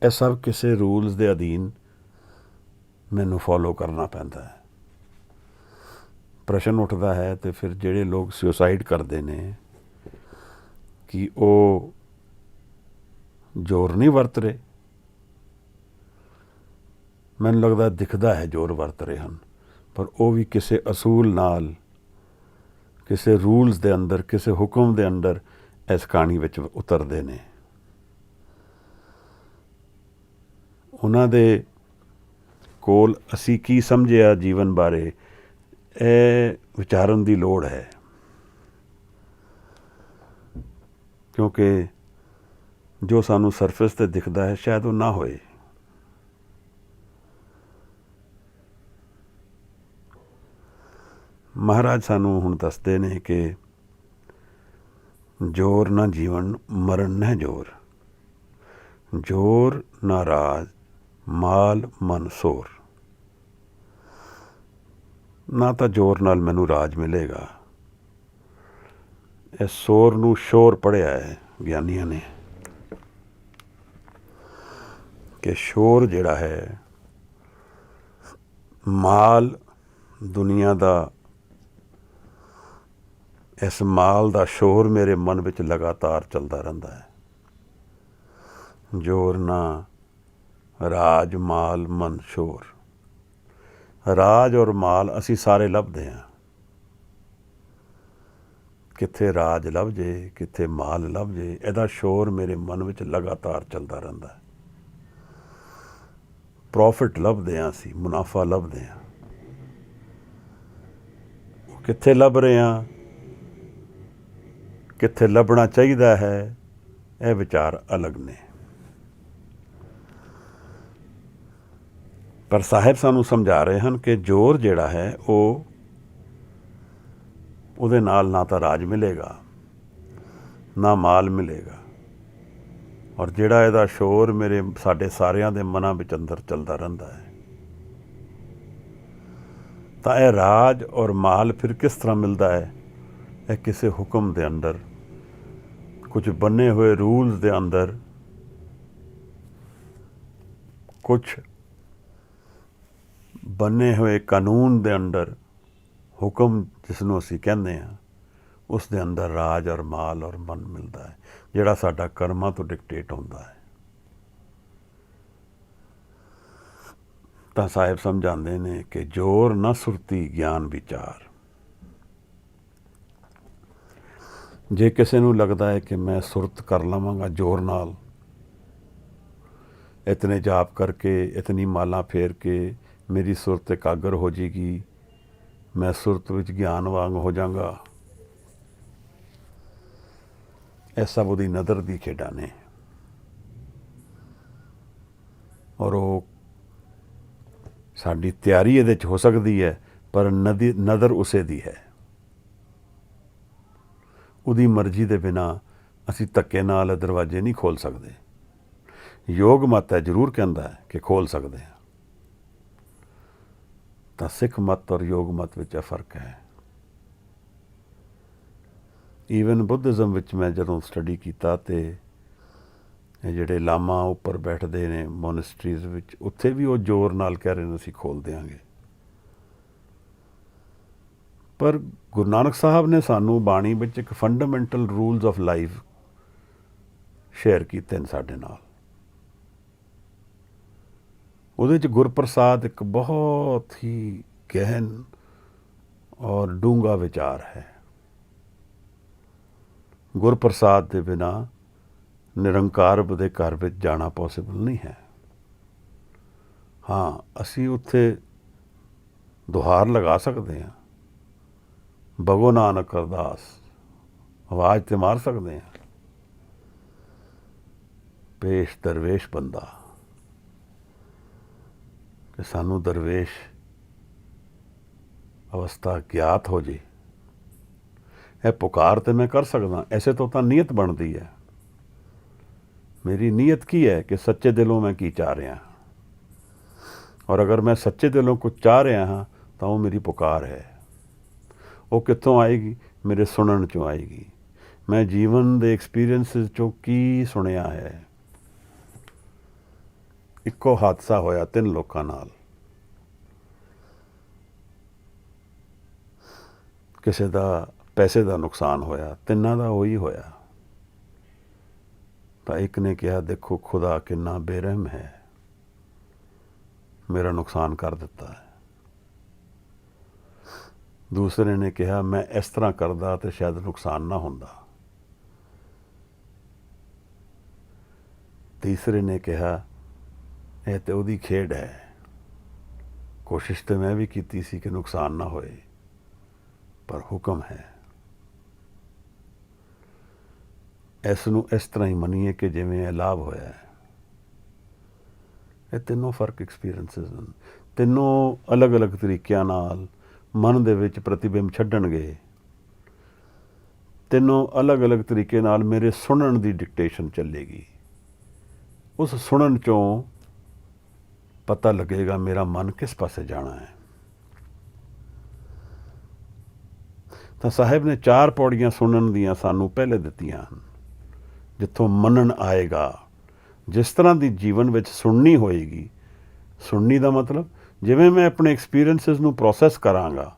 ਇਹ ਸਭ ਕਿਸੇ ਰੂਲਸ ਦੇ ਅਧੀਨ ਮੈਨੂੰ ਫੋਲੋ ਕਰਨਾ ਪੈਂਦਾ ਹੈ। ਪ੍ਰਸ਼ਨ ਉੱਠਦਾ ਹੈ ਤੇ ਫਿਰ ਜਿਹੜੇ ਲੋਕ ਸੁਸਾਈਡ ਕਰਦੇ ਨੇ ਕਿ ਉਹ ਜ਼ੋਰ ਨਹੀਂ ਵਰਤ ਰਹੇ? ਮੈਨੂੰ ਲੱਗਦਾ ਦਿਖਦਾ ਹੈ ਜ਼ੋਰ ਵਰਤ ਰਹੇ ਹਨ, ਪਰ ਉਹ ਵੀ ਕਿਸੇ ਅਸੂਲ ਨਾਲ, ਕਿਸੇ ਰੂਲਸ ਦੇ ਅੰਦਰ, ਕਿਸੇ ਹੁਕਮ ਦੇ ਅੰਦਰ ਇਸ ਕਹਾਣੀ ਵਿੱਚ ਉਤਰਦੇ ਨੇ। ਉਹਨਾਂ ਦੇ ਕੋਲ ਅਸੀਂ ਕੀ ਸਮਝਿਆ ਜੀਵਨ ਬਾਰੇ, ਇਹ ਵਿਚਾਰਨ ਦੀ ਲੋੜ ਹੈ, ਕਿਉਂਕਿ ਜੋ ਸਾਨੂੰ ਸਰਫੇਸ ਤੇ ਦਿਖਦਾ ਹੈ ਸ਼ਾਇਦ ਉਹ ਨਾ ਹੋਏ। ਮਹਾਰਾਜ ਸਾਨੂੰ ਹੁਣ ਦੱਸਦੇ ਨੇ ਕਿ ਜ਼ੋਰ ਨਾ ਜੀਵਨ, ਮਰਨ ਨਾ ਜ਼ੋਰ, ਜ਼ੋਰ ਨਾ ਰਾਜ, ਮਾਲ ਮਨ ਸੋਰ। ਨਾ ਤਾਂ ਜ਼ੋਰ ਨਾਲ ਮੈਨੂੰ ਰਾਜ ਮਿਲੇਗਾ, ਇਹ ਸੋਰ ਨੂੰ ਸ਼ੋਰ ਪੜ੍ਹਿਆ ਹੈ ਗਿਆਨੀਆਂ ਨੇ ਕਿ ਸ਼ੋਰ ਜਿਹੜਾ ਹੈ, ਮਾਲ ਦੁਨੀਆ ਦਾ, ਇਸ ਮਾਲ ਦਾ ਸ਼ੋਰ ਮੇਰੇ ਮਨ ਵਿੱਚ ਲਗਾਤਾਰ ਚੱਲਦਾ ਰਹਿੰਦਾ ਹੈ। ਜ਼ੋਰ ਨਾ ਰਾਜ, ਮਾਲ ਮਨ ਸ਼ੋਰ। ਰਾਜ ਔਰ ਮਾਲ ਅਸੀਂ ਸਾਰੇ ਲੱਭਦੇ ਹਾਂ, ਕਿੱਥੇ ਰਾਜ ਲੱਭ ਜੇ, ਕਿੱਥੇ ਮਾਲ ਲੱਭ ਜੇ, ਇਹਦਾ ਸ਼ੋਰ ਮੇਰੇ ਮਨ ਵਿੱਚ ਲਗਾਤਾਰ ਚੱਲਦਾ ਰਹਿੰਦਾ ਹੈ। ਪ੍ਰੋਫਿਟ ਲੱਭਦੇ ਹਾਂ ਅਸੀਂ, ਮੁਨਾਫਾ ਲੱਭਦੇ ਹਾਂ, ਉਹ ਕਿੱਥੇ ਲੱਭ ਰਹੇ ਹਾਂ, ਕਿੱਥੇ ਲੱਭਣਾ ਚਾਹੀਦਾ ਹੈ, ਇਹ ਵਿਚਾਰ ਅਲੱਗ ਨੇ। ਪਰ ਸਾਹਿਬ ਸਾਨੂੰ ਸਮਝਾ ਰਹੇ ਹਨ ਕਿ ਜ਼ੋਰ ਜਿਹੜਾ ਹੈ ਉਹਦੇ ਨਾਲ ਨਾ ਤਾਂ ਰਾਜ ਮਿਲੇਗਾ, ਨਾ ਮਾਲ ਮਿਲੇਗਾ, ਔਰ ਜਿਹੜਾ ਇਹਦਾ ਸ਼ੋਰ ਸਾਡੇ ਸਾਰਿਆਂ ਦੇ ਮਨਾਂ ਵਿੱਚ ਅੰਦਰ ਚੱਲਦਾ ਰਹਿੰਦਾ ਹੈ। ਤਾਂ ਇਹ ਰਾਜ ਔਰ ਮਾਲ ਫਿਰ ਕਿਸ ਤਰ੍ਹਾਂ ਮਿਲਦਾ ਹੈ? ਇਹ ਕਿਸੇ ਹੁਕਮ ਦੇ ਅੰਦਰ, ਕੁਝ ਬਣੇ ਹੋਏ ਰੂਲਸ ਦੇ ਅੰਦਰ, ਕੁਝ ਬਣੇ ਹੋਏ ਕਾਨੂੰਨ ਦੇ ਅੰਦਰ, ਹੁਕਮ ਜਿਸ ਨੂੰ ਅਸੀਂ ਕਹਿੰਦੇ ਹਾਂ, ਉਸ ਦੇ ਅੰਦਰ ਰਾਜ ਔਰ ਮਾਲ ਔਰ ਮਨ ਮਿਲਦਾ ਹੈ, ਜਿਹੜਾ ਸਾਡਾ ਕਰਮਾਂ ਤੋਂ ਡਿਕਟੇਟ ਹੁੰਦਾ ਹੈ। ਤਾਂ ਸਾਹਿਬ ਸਮਝਾਉਂਦੇ ਨੇ ਕਿ ਜ਼ੋਰ ਨਾ ਸੁਰਤੀ ਗਿਆਨ ਵਿਚਾਰ। ਜੇ ਕਿਸੇ ਨੂੰ ਲੱਗਦਾ ਹੈ ਕਿ ਮੈਂ ਸੁਰਤ ਕਰ ਲਵਾਂਗਾ ਜ਼ੋਰ ਨਾਲ, ਇਤਨੇ ਜਾਪ ਕਰਕੇ, ਇਤਨੀ ਮਾਲਾਂ ਫੇਰ ਕੇ ਮੇਰੀ ਸੁਰਤ ਇਕਾਗਰ ਹੋ ਜਾਏਗੀ, ਮੈਂ ਸੁਰਤ ਵਿੱਚ ਗਿਆਨ ਵਾਂਗ ਹੋ ਜਾਵਾਂਗਾ, ਇਹ ਸਭ ਉਹਦੀ ਨਜ਼ਰ ਦੀ ਖੇਡਾਂ ਨੇ, ਔਰ ਉਹ ਸਾਡੀ ਤਿਆਰੀ ਇਹਦੇ 'ਚ ਹੋ ਸਕਦੀ ਹੈ, ਪਰ ਨਜ਼ਰ ਉਸੇ ਦੀ ਹੈ। ਉਹਦੀ ਮਰਜ਼ੀ ਦੇ ਬਿਨਾਂ ਅਸੀਂ ਧੱਕੇ ਨਾਲ ਦਰਵਾਜ਼ੇ ਨਹੀਂ ਖੋਲ੍ਹ ਸਕਦੇ। ਯੋਗ ਮਤ ਹੈ ਜ਼ਰੂਰ ਕਹਿੰਦਾ ਹੈ ਕਿ ਖੋਲ੍ਹ ਸਕਦੇ ਹਾਂ, ਤਾਂ ਸਿੱਖ ਮਤ ਔਰ ਯੋਗ ਮਤ ਵਿੱਚ ਇਹ ਫਰਕ ਹੈ। ਈਵਨ ਬੁੱਧਿਜ਼ਮ ਵਿੱਚ ਮੈਂ ਜਦੋਂ ਸਟੱਡੀ ਕੀਤਾ ਤੇ ਇਹ ਜਿਹੜੇ ਲਾਮਾ ਉੱਪਰ ਬੈਠਦੇ ਨੇ ਮੋਨੈਸਟਰੀਜ਼ ਵਿੱਚ, ਉੱਥੇ ਵੀ ਉਹ ਜ਼ੋਰ ਨਾਲ ਕਹਿ ਰਹੇ ਨੇ ਅਸੀਂ ਖੋਲ੍ਹ ਦਿਆਂਗੇ। ਪਰ ਗੁਰੂ ਨਾਨਕ ਸਾਹਿਬ ਨੇ ਸਾਨੂੰ ਬਾਣੀ ਵਿੱਚ ਇੱਕ fundamental rules of life share ਕੀਤੇ ਨੇ ਸਾਡੇ ਨਾਲ। ਉਹਦੇ 'ਚ ਗੁਰਪ੍ਰਸਾਦ ਇੱਕ ਬਹੁਤ ਹੀ ਗਹਿਨ ਔਰ ਡੂੰਘਾ ਵਿਚਾਰ ਹੈ। ਗੁਰਪ੍ਰਸਾਦ ਦੇ ਬਿਨਾਂ ਨਿਰੰਕਾਰ ਦੇ ਘਰ ਵਿੱਚ ਜਾਣਾ ਪੋਸੀਬਲ ਨਹੀਂ ਹੈ। ਹਾਂ, ਅਸੀਂ ਉੱਥੇ ਦੁਹਾਰ ਲਗਾ ਸਕਦੇ ਹਾਂ, ਭਗੋ ਨਾਨਕ ਅਰਦਾਸ ਆਵਾਜ਼ ਤੇ ਮਾਰ ਸਕਦੇ ਹਾਂ, ਪੇਸ਼ ਦਰਵੇਸ਼ ਬੰਦਾ, ਕਿ ਸਾਨੂੰ ਦਰਵੇਸ਼ ਅਵਸਥਾ ਗਿਆਤ ਹੋ ਜੇ। ਇਹ ਪੁਕਾਰ ਤੇ ਮੈਂ ਕਰ ਸਕਦਾ, ਐਸੇ ਤੋਂ ਤਾਂ ਨੀਅਤ ਬਣਦੀ ਹੈ। ਮੇਰੀ ਨੀਅਤ ਕੀ ਹੈ ਕਿ ਸੱਚੇ ਦਿਲੋਂ ਮੈਂ ਕੀ ਚਾਹ ਰਿਹਾ, ਔਰ ਅਗਰ ਮੈਂ ਸੱਚੇ ਦਿਲੋਂ ਕੁਝ ਚਾਹ ਰਿਹਾ ਹਾਂ ਤਾਂ ਉਹ ਮੇਰੀ ਪੁਕਾਰ ਹੈ। ਉਹ ਕਿੱਥੋਂ ਆਏਗੀ? ਮੇਰੇ ਸੁਣਨ 'ਚੋਂ ਆਏਗੀ। ਮੈਂ ਜੀਵਨ ਦੇ ਐਕਸਪੀਰੀਅੰਸਿਸ 'ਚੋਂ ਕੀ ਸੁਣਿਆ ਹੈ। ਇੱਕੋ ਹਾਦਸਾ ਹੋਇਆ 3 ਲੋਕਾਂ ਨਾਲ। ਕਿਸੇ ਦਾ ਪੈਸੇ ਦਾ ਨੁਕਸਾਨ ਹੋਇਆ, ਤਿੰਨਾਂ ਦਾ ਉਹੀ ਹੋਇਆ। ਤਾਂ ਇੱਕ ਨੇ ਕਿਹਾ, ਦੇਖੋ ਖੁਦਾ ਕਿੰਨਾ ਬੇਰਹਿਮ ਹੈ, ਮੇਰਾ ਨੁਕਸਾਨ ਕਰ ਦਿੱਤਾ ਹੈ। ਦੂਸਰੇ ਨੇ ਕਿਹਾ, ਮੈਂ ਇਸ ਤਰ੍ਹਾਂ ਕਰਦਾ ਤੇ ਸ਼ਾਇਦ ਨੁਕਸਾਨ ਨਾ ਹੁੰਦਾ। ਤੀਸਰੇ ਨੇ ਕਿਹਾ, ਇਹ ਤੇ ਉਹਦੀ ਖੇਡ ਹੈ, ਕੋਸ਼ਿਸ਼ ਤੇ ਮੈਂ ਵੀ ਕੀਤੀ ਸੀ ਕਿ ਨੁਕਸਾਨ ਨਾ ਹੋਏ, ਪਰ ਹੁਕਮ ਹੈ। ਇਸ ਨੂੰ ਇਸ ਤਰ੍ਹਾਂ ਹੀ ਮੰਨੀਏ ਕਿ ਜਿਵੇਂ ਇਹ ਲਾਭ ਹੋਇਆ ਹੈ। ਇਹ ਤਿੰਨੋਂ ਫਰਕ ਐਕਸਪੀਰੀਅੰਸਿਸ ਹਨ। ਤਿੰਨੋਂ ਅਲੱਗ-ਅਲੱਗ ਤਰੀਕਿਆਂ ਨਾਲ ਮਨ ਦੇ ਵਿੱਚ ਪ੍ਰਤੀਬਿੰਬ ਛੱਡਣਗੇ। ਤਿੰਨੋਂ ਅਲੱਗ-ਅਲੱਗ ਤਰੀਕੇ ਨਾਲ ਮੇਰੇ ਸੁਣਨ ਦੀ ਡਿਕਟੇਸ਼ਨ ਚੱਲੇਗੀ। ਉਸ ਸੁਣਨ 'ਚੋਂ ਪਤਾ ਲੱਗੇਗਾ ਮੇਰਾ ਮਨ ਕਿਸ ਪਾਸੇ ਜਾਣਾ ਹੈ। ਤਾਂ ਸਾਹਿਬ ਨੇ 4 ਪੌੜੀਆਂ ਸੁਣਨ ਦੀਆਂ ਸਾਨੂੰ ਪਹਿਲੇ ਦਿੱਤੀਆਂ ਹਨ, ਜਿੱਥੋਂ ਮੰਨਣ ਆਏਗਾ। ਜਿਸ ਤਰ੍ਹਾਂ ਦੀ ਜੀਵਨ ਵਿੱਚ ਸੁਣਨੀ ਹੋਏਗੀ, ਸੁਣਨੀ ਦਾ ਮਤਲਬ ਜਿਵੇਂ ਮੈਂ ਆਪਣੇ ਐਕਸਪੀਰੀਅੰਸਿਸ ਨੂੰ ਪ੍ਰੋਸੈਸ ਕਰਾਂਗਾ,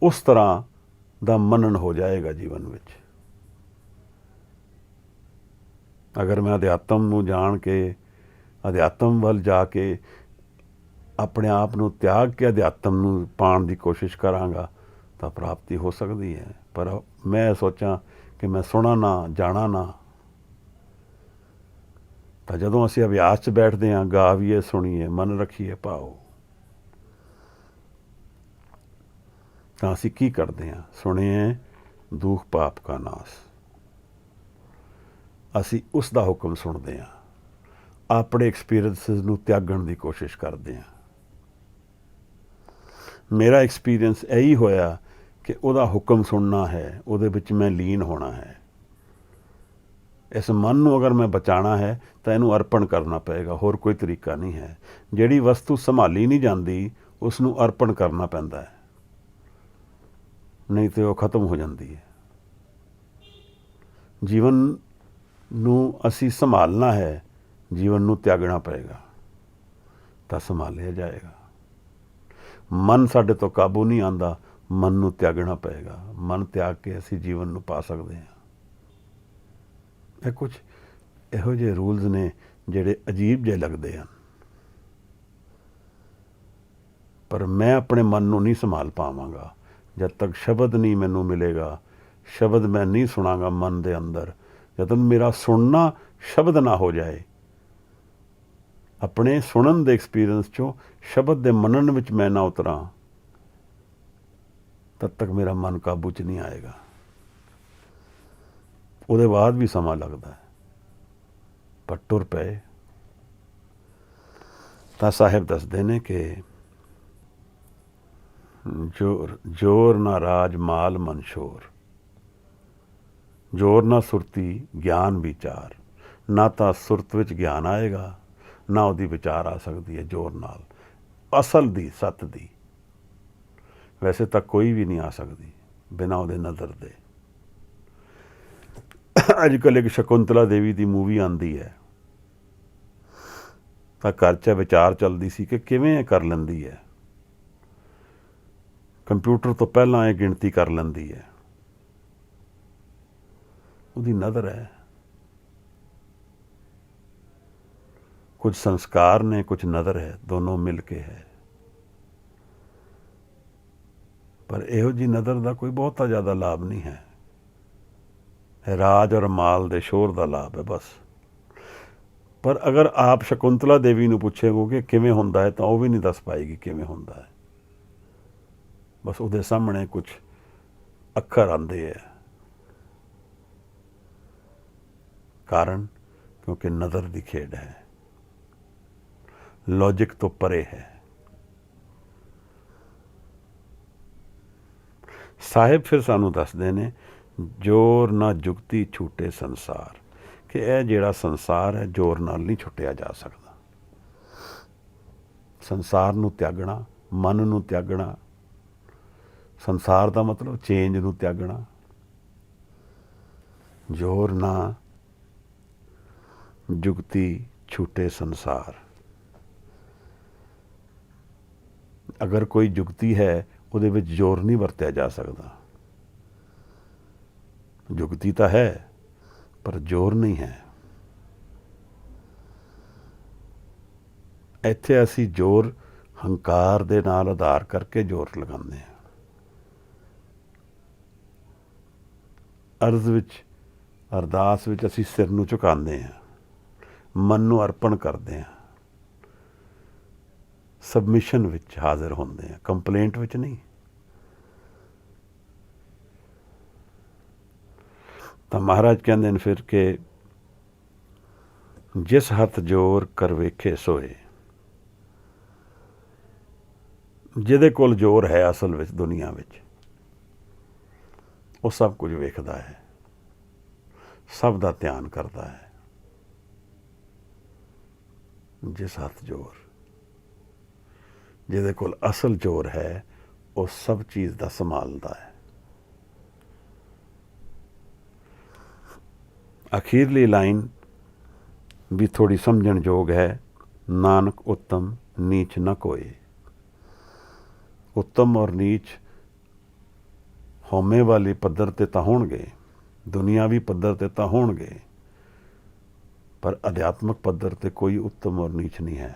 ਉਸ ਤਰ੍ਹਾਂ ਦਾ ਮੰਨਣ ਹੋ ਜਾਏਗਾ ਜੀਵਨ ਵਿੱਚ। ਅਗਰ ਮੈਂ ਅਧਿਆਤਮ ਨੂੰ ਜਾਣ ਕੇ, ਅਧਿਆਤਮ ਵੱਲ ਜਾ ਕੇ ਆਪਣੇ ਆਪ ਨੂੰ ਤਿਆਗ ਕੇ ਅਧਿਆਤਮ ਨੂੰ ਪਾਉਣ ਦੀ ਕੋਸ਼ਿਸ਼ ਕਰਾਂਗਾ ਤਾਂ ਪ੍ਰਾਪਤੀ ਹੋ ਸਕਦੀ ਹੈ। ਪਰ ਮੈਂ ਸੋਚਾਂ ਕਿ ਮੈਂ ਸੁਣਾ ਨਾ, ਜਾਣਾ ਨਾ, ਤਾਂ ਜਦੋਂ ਅਸੀਂ ਅਭਿਆਸ 'ਚ ਬੈਠਦੇ ਹਾਂ, ਗਾਵੀਏ, ਸੁਣੀਏ, ਮਨ ਰੱਖੀਏ ਭਾਓ, ਤਾਂ ਅਸੀਂ ਕੀ ਕਰਦੇ ਹਾਂ? ਸੁਣੀਏ ਦੁੱਖ ਪਾਪ ਕਾ ਨਾਸ। ਅਸੀਂ ਉਸ ਦਾ ਹੁਕਮ ਸੁਣਦੇ ਹਾਂ, ਆਪਣੇ ਐਕਸਪੀਰੀਅੰਸਿਸ ਨੂੰ ਤਿਆਗਣ ਦੀ ਕੋਸ਼ਿਸ਼ ਕਰਦੇ ਹਾਂ। ਮੇਰਾ ਐਕਸਪੀਰੀਅੰਸ ਇਹੀ ਹੋਇਆ ਕਿ ਉਹਦਾ ਹੁਕਮ ਸੁਣਨਾ ਹੈ, ਉਹਦੇ ਵਿੱਚ ਮੈਂ ਲੀਨ ਹੋਣਾ ਹੈ। ਇਸ ਮਨ ਨੂੰ ਅਗਰ ਮੈਂ ਬਚਾਉਣਾ ਹੈ ਤਾਂ ਇਹਨੂੰ ਅਰਪਣ ਕਰਨਾ ਪਏਗਾ, ਹੋਰ ਕੋਈ ਤਰੀਕਾ ਨਹੀਂ ਹੈ। ਜਿਹੜੀ ਵਸਤੂ ਸੰਭਾਲੀ ਨਹੀਂ ਜਾਂਦੀ, ਉਸ ਨੂੰ ਅਰਪਣ ਕਰਨਾ ਪੈਂਦਾ ਹੈ, ਨਹੀਂ ਤੇ ਉਹ ਖਤਮ ਹੋ ਜਾਂਦੀ ਹੈ। ਜੀਵਨ ਨੂੰ ਅਸੀਂ ਸੰਭਾਲਣਾ ਹੈ, ਜੀਵਨ ਨੂੰ ਤਿਆਗਣਾ ਪਏਗਾ ਤਾਂ ਸੰਭਾਲਿਆ ਜਾਏਗਾ। ਮਨ ਸਾਡੇ ਤੋਂ ਕਾਬੂ ਨਹੀਂ ਆਉਂਦਾ, ਮਨ ਨੂੰ ਤਿਆਗਣਾ ਪਏਗਾ। ਮਨ ਤਿਆਗ ਕੇ ਅਸੀਂ ਜੀਵਨ ਨੂੰ ਪਾ ਸਕਦੇ ਹਾਂ। ਇਹ ਕੁਝ ਇਹੋ ਜਿਹੇ ਰੂਲਸ ਨੇ ਜਿਹੜੇ ਅਜੀਬ ਜਿਹੇ ਲੱਗਦੇ ਹਨ, ਪਰ ਮੈਂ ਆਪਣੇ ਮਨ ਨੂੰ ਨਹੀਂ ਸੰਭਾਲ ਪਾਵਾਂਗਾ ਜਦ ਤੱਕ ਸ਼ਬਦ ਨਹੀਂ ਮੈਨੂੰ ਮਿਲੇਗਾ। ਸ਼ਬਦ ਮੈਂ ਨਹੀਂ ਸੁਣਾਂਗਾ ਮਨ ਦੇ ਅੰਦਰ, ਜਦੋਂ ਮੇਰਾ ਸੁਣਨਾ ਸ਼ਬਦ ਨਾ ਹੋ ਜਾਏ। ਆਪਣੇ ਸੁਣਨ ਦੇ ਐਕਸਪੀਰੀਅੰਸ 'ਚੋਂ ਸ਼ਬਦ ਦੇ ਮੰਨਣ ਵਿੱਚ ਮੈਂ ਨਾ ਉਤਰਾਂ, ਤਦ ਤੱਕ ਮੇਰਾ ਮਨ ਕਾਬੂ 'ਚ ਨਹੀਂ ਆਏਗਾ। ਉਹਦੇ ਬਾਅਦ ਵੀ ਸਮਾਂ ਲੱਗਦਾ ਹੈ, ਪਰ ਟੁਰ ਪਏ ਤਾਂ ਸਾਹਿਬ ਦੱਸਦੇ ਨੇ ਕਿ ਜੋਰ ਨਾ ਰਾਜ ਮਾਲ ਮਨ ਸ਼ੋਰ, ਜੋਰ ਨਾ ਸੁਰਤੀ ਗਿਆਨ ਵਿਚਾਰ। ਨਾ ਤਾਂ ਸੁਰਤ ਵਿੱਚ ਗਿਆਨ ਆਏਗਾ, ਨਾ ਉਹਦੀ ਵਿਚਾਰ ਆ ਸਕਦੀ ਹੈ ਜ਼ੋਰ ਨਾਲ। ਅਸਲ ਦੀ, ਸੱਤ ਦੀ ਵੈਸੇ ਤਾਂ ਕੋਈ ਵੀ ਨਹੀਂ ਆ ਸਕਦੀ ਬਿਨਾਂ ਉਹਦੇ ਨਜ਼ਰ ਦੇ। ਅੱਜ ਕੱਲ੍ਹ ਇੱਕ ਸ਼ਕੁੰਤਲਾ ਦੇਵੀ ਦੀ ਮੂਵੀ ਆਉਂਦੀ ਹੈ, ਤਾਂ ਘਰ 'ਚ ਵਿਚਾਰ ਚੱਲਦੀ ਸੀ ਕਿ ਕਿਵੇਂ ਇਹ ਕਰ ਲੈਂਦੀ ਹੈ, ਕੰਪਿਊਟਰ ਤੋਂ ਪਹਿਲਾਂ ਇਹ ਗਿਣਤੀ ਕਰ ਲੈਂਦੀ ਹੈ। ਉਹਦੀ ਨਜ਼ਰ ਹੈ। ਕੁਝ ਸੰਸਕਾਰ ਨੇ, ਕੁਝ ਨਜ਼ਰ ਹੈ, ਦੋਨੋਂ ਮਿਲ ਕੇ ਹੈ। ਪਰ ਇਹੋ ਜਿਹੀ ਨਜ਼ਰ ਦਾ ਕੋਈ ਬਹੁਤਾ ਜ਼ਿਆਦਾ ਲਾਭ ਨਹੀਂ ਹੈ। ਰਾਜ ਔਰ ਮਾਲ ਦੇ ਸ਼ੋਰ ਦਾ ਲਾਭ ਹੈ ਬਸ। ਪਰ ਅਗਰ ਆਪ ਸ਼ਕੁੰਤਲਾ ਦੇਵੀ ਨੂੰ ਪੁੱਛੇਗੋ ਕਿ ਕਿਵੇਂ ਹੁੰਦਾ ਹੈ, ਤਾਂ ਉਹ ਵੀ ਨਹੀਂ ਦੱਸ ਪਾਏਗੀ ਕਿਵੇਂ ਹੁੰਦਾ ਹੈ। ਬਸ ਉਹਦੇ ਸਾਹਮਣੇ ਕੁਝ ਅੱਖਰ ਆਉਂਦੇ ਹੈ। ਕਾਰਨ ਕਿਉਂਕਿ ਨਜ਼ਰ ਦੀ ਖੇਡ ਹੈ, ਲੌਜਿਕ ਤੋਂ ਪਰੇ ਹੈ। ਸਾਹਿਬ ਫਿਰ ਸਾਨੂੰ ਦੱਸਦੇ ਨੇ, ਜ਼ੋਰ ਨਾ ਜੁਗਤੀ ਛੂਟੇ ਸੰਸਾਰ, ਕਿ ਇਹ ਜਿਹੜਾ ਸੰਸਾਰ ਹੈ ਜ਼ੋਰ ਨਾਲ ਨਹੀਂ ਛੁੱਟਿਆ ਜਾ ਸਕਦਾ। ਸੰਸਾਰ ਨੂੰ ਤਿਆਗਣਾ, ਮਨ ਨੂੰ ਤਿਆਗਣਾ, ਸੰਸਾਰ ਦਾ ਮਤਲਬ ਚੇਂਜ ਨੂੰ ਤਿਆਗਣਾ। ਜ਼ੋਰ ਨਾ ਜੁਗਤੀ ਛੂਟੇ ਸੰਸਾਰ। ਅਗਰ ਕੋਈ ਜੁਗਤੀ ਹੈ ਉਹਦੇ ਵਿੱਚ ਜ਼ੋਰ ਨਹੀਂ ਵਰਤਿਆ ਜਾ ਸਕਦਾ। ਜੁਗਤੀ ਤਾਂ ਹੈ ਪਰ ਜ਼ੋਰ ਨਹੀਂ ਹੈ। ਇੱਥੇ ਅਸੀਂ ਜ਼ੋਰ ਹੰਕਾਰ ਦੇ ਨਾਲ ਆਧਾਰ ਕਰਕੇ ਜ਼ੋਰ ਲਗਾਉਂਦੇ ਹਾਂ। ਅਰਜ਼ ਵਿੱਚ, ਅਰਦਾਸ ਵਿੱਚ ਅਸੀਂ ਸਿਰ ਨੂੰ ਝੁਕਾਉਂਦੇ ਹਾਂ, ਮਨ ਨੂੰ ਅਰਪਣ ਕਰਦੇ ਹਾਂ, ਸਬਮਿਸ਼ਨ ਵਿੱਚ ਹਾਜ਼ਰ ਹੁੰਦੇ ਹਾਂ, ਕੰਪਲੇਂਟ ਵਿੱਚ ਨਹੀਂ। ਤਾਂ ਮਹਾਰਾਜ ਕਹਿੰਦੇ ਨੇ ਫਿਰ ਕਿ ਜਿਸ ਹੱਥ ਜ਼ੋਰ ਕਰ ਵੇਖੇ ਸੋਏ। ਜਿਹਦੇ ਕੋਲ ਜ਼ੋਰ ਹੈ ਅਸਲ ਵਿੱਚ ਦੁਨੀਆ ਵਿੱਚ, ਉਹ ਸਭ ਕੁਝ ਵੇਖਦਾ ਹੈ, ਸਭ ਦਾ ਧਿਆਨ ਕਰਦਾ ਹੈ। ਜਿਸ ਹੱਥ ਜ਼ੋਰ, ਜਿਹਦੇ ਕੋਲ ਅਸਲ ਜ਼ੋਰ ਹੈ, ਉਹ ਸਭ ਚੀਜ਼ ਦਾ ਸੰਭਾਲਦਾ ਹੈ। ਅਖੀਰਲੀ ਲਾਈਨ ਵੀ ਥੋੜੀ ਸਮਝਣ ਯੋਗ ਹੈ। ਨਾਨਕ ਉੱਤਮ ਨੀਚ ਨਾ ਕੋਏ। ਉੱਤਮ ਔਰ ਨੀਚ ਹਉਮੈ ਵਾਲੇ ਪੱਧਰ 'ਤੇ ਤਾਂ ਹੋਣਗੇ, ਦੁਨੀਆਵੀ ਪੱਧਰ 'ਤੇ ਤਾਂ ਹੋਣਗੇ, ਪਰ ਅਧਿਆਤਮਕ ਪੱਧਰ 'ਤੇ ਕੋਈ ਉੱਤਮ ਔਰ ਨੀਚ ਨਹੀਂ ਹੈ।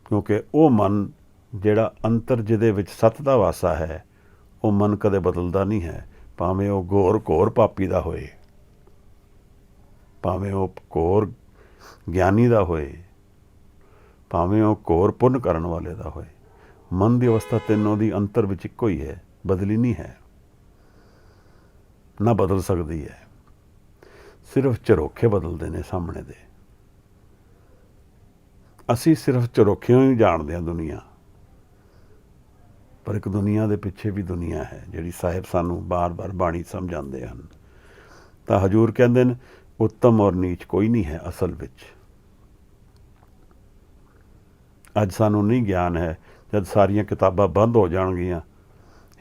ਕਿਉਂਕਿ ਉਹ ਮਨ ਜਿਹੜਾ ਅੰਤਰ, ਜਿਹਦੇ ਵਿੱਚ ਸੱਤ ਦਾ ਵਾਸਾ ਹੈ, ਉਹ ਮਨ ਕਦੇ ਬਦਲਦਾ ਨਹੀਂ ਹੈ। ਭਾਵੇਂ ਉਹ ਘੋਰ ਪਾਪੀ ਦਾ ਹੋਏ, ਭਾਵੇਂ ਉਹ ਘੋਰ ਗਿਆਨੀ ਦਾ ਹੋਏ, ਭਾਵੇਂ ਉਹ ਘੋਰ ਪੁੰਨ ਕਰਨ ਵਾਲੇ ਦਾ ਹੋਏ, ਮਨ ਦੀ ਅਵਸਥਾ ਤਿੰਨੋਂ ਦੀ ਅੰਤਰ ਵਿੱਚ ਇੱਕੋ ਹੀ ਹੈ, ਬਦਲੀ ਨਹੀਂ ਹੈ, ਨਾ ਬਦਲ ਸਕਦੀ ਹੈ। ਸਿਰਫ ਝਰੋਖੇ ਬਦਲਦੇ ਨੇ ਸਾਹਮਣੇ ਦੇ। ਅਸੀਂ ਸਿਰਫ ਝਰੋਖਿਆਂ ਹੀ ਜਾਣਦੇ ਹਾਂ ਦੁਨੀਆ, ਪਰ ਇੱਕ ਦੁਨੀਆ ਦੇ ਪਿੱਛੇ ਵੀ ਦੁਨੀਆ ਹੈ, ਜਿਹੜੀ ਸਾਹਿਬ ਸਾਨੂੰ ਬਾਰ-ਬਾਰ ਬਾਣੀ ਸਮਝਾਉਂਦੇ ਹਨ। ਤਾਂ ਹਜ਼ੂਰ ਕਹਿੰਦੇ ਨੇ ਉੱਤਮ ਔਰ ਨੀਚ ਕੋਈ ਨਹੀਂ ਹੈ ਅਸਲ ਵਿੱਚ। ਅੱਜ ਸਾਨੂੰ ਨਹੀਂ ਗਿਆਨ ਹੈ। ਜਦ ਸਾਰੀਆਂ ਕਿਤਾਬਾਂ ਬੰਦ ਹੋ ਜਾਣਗੀਆਂ,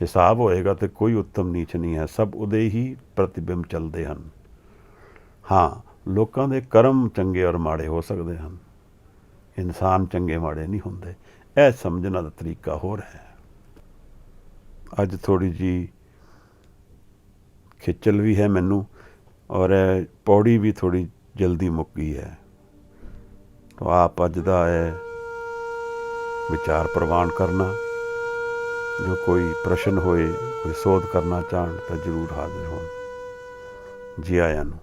ਹਿਸਾਬ ਹੋਏਗਾ, ਤੇ ਕੋਈ ਉੱਤਮ ਨੀਚ ਨਹੀਂ ਹੈ, ਸਭ ਉਹਦੇ ਹੀ ਪ੍ਰਤੀਬਿੰਬ ਚੱਲਦੇ ਹਨ। ਹਾਂ, ਲੋਕਾਂ ਦੇ ਕਰਮ ਚੰਗੇ ਔਰ ਮਾੜੇ ਹੋ ਸਕਦੇ ਹਨ, ਇਨਸਾਨ ਚੰਗੇ ਮਾੜੇ ਨਹੀਂ ਹੁੰਦੇ। ਇਹ ਸਮਝਣ ਦਾ ਤਰੀਕਾ ਹੋਰ ਹੈ। ਅੱਜ ਥੋੜ੍ਹੀ ਜਿਹੀ ਖਿੱਚਲ ਵੀ ਹੈ ਮੈਨੂੰ, ਔਰ ਇਹ ਪੌੜੀ ਵੀ ਥੋੜ੍ਹੀ ਜਲਦੀ ਮੁੱਕ ਗਈ ਹੈ। ਤਾਂ ਆਪ ਅੱਜ ਦਾ ਇਹ ਵਿਚਾਰ ਪ੍ਰਵਾਨ ਕਰਨਾ। ਜੋ ਕੋਈ ਪ੍ਰਸ਼ਨ ਹੋਏ, ਕੋਈ ਸੋਧ ਕਰਨਾ ਚਾਹਣ ਤਾਂ ਜ਼ਰੂਰ ਹਾਜ਼ਰ ਹੋਣ। ਜੀ ਆਇਆਂ ਨੂੰ।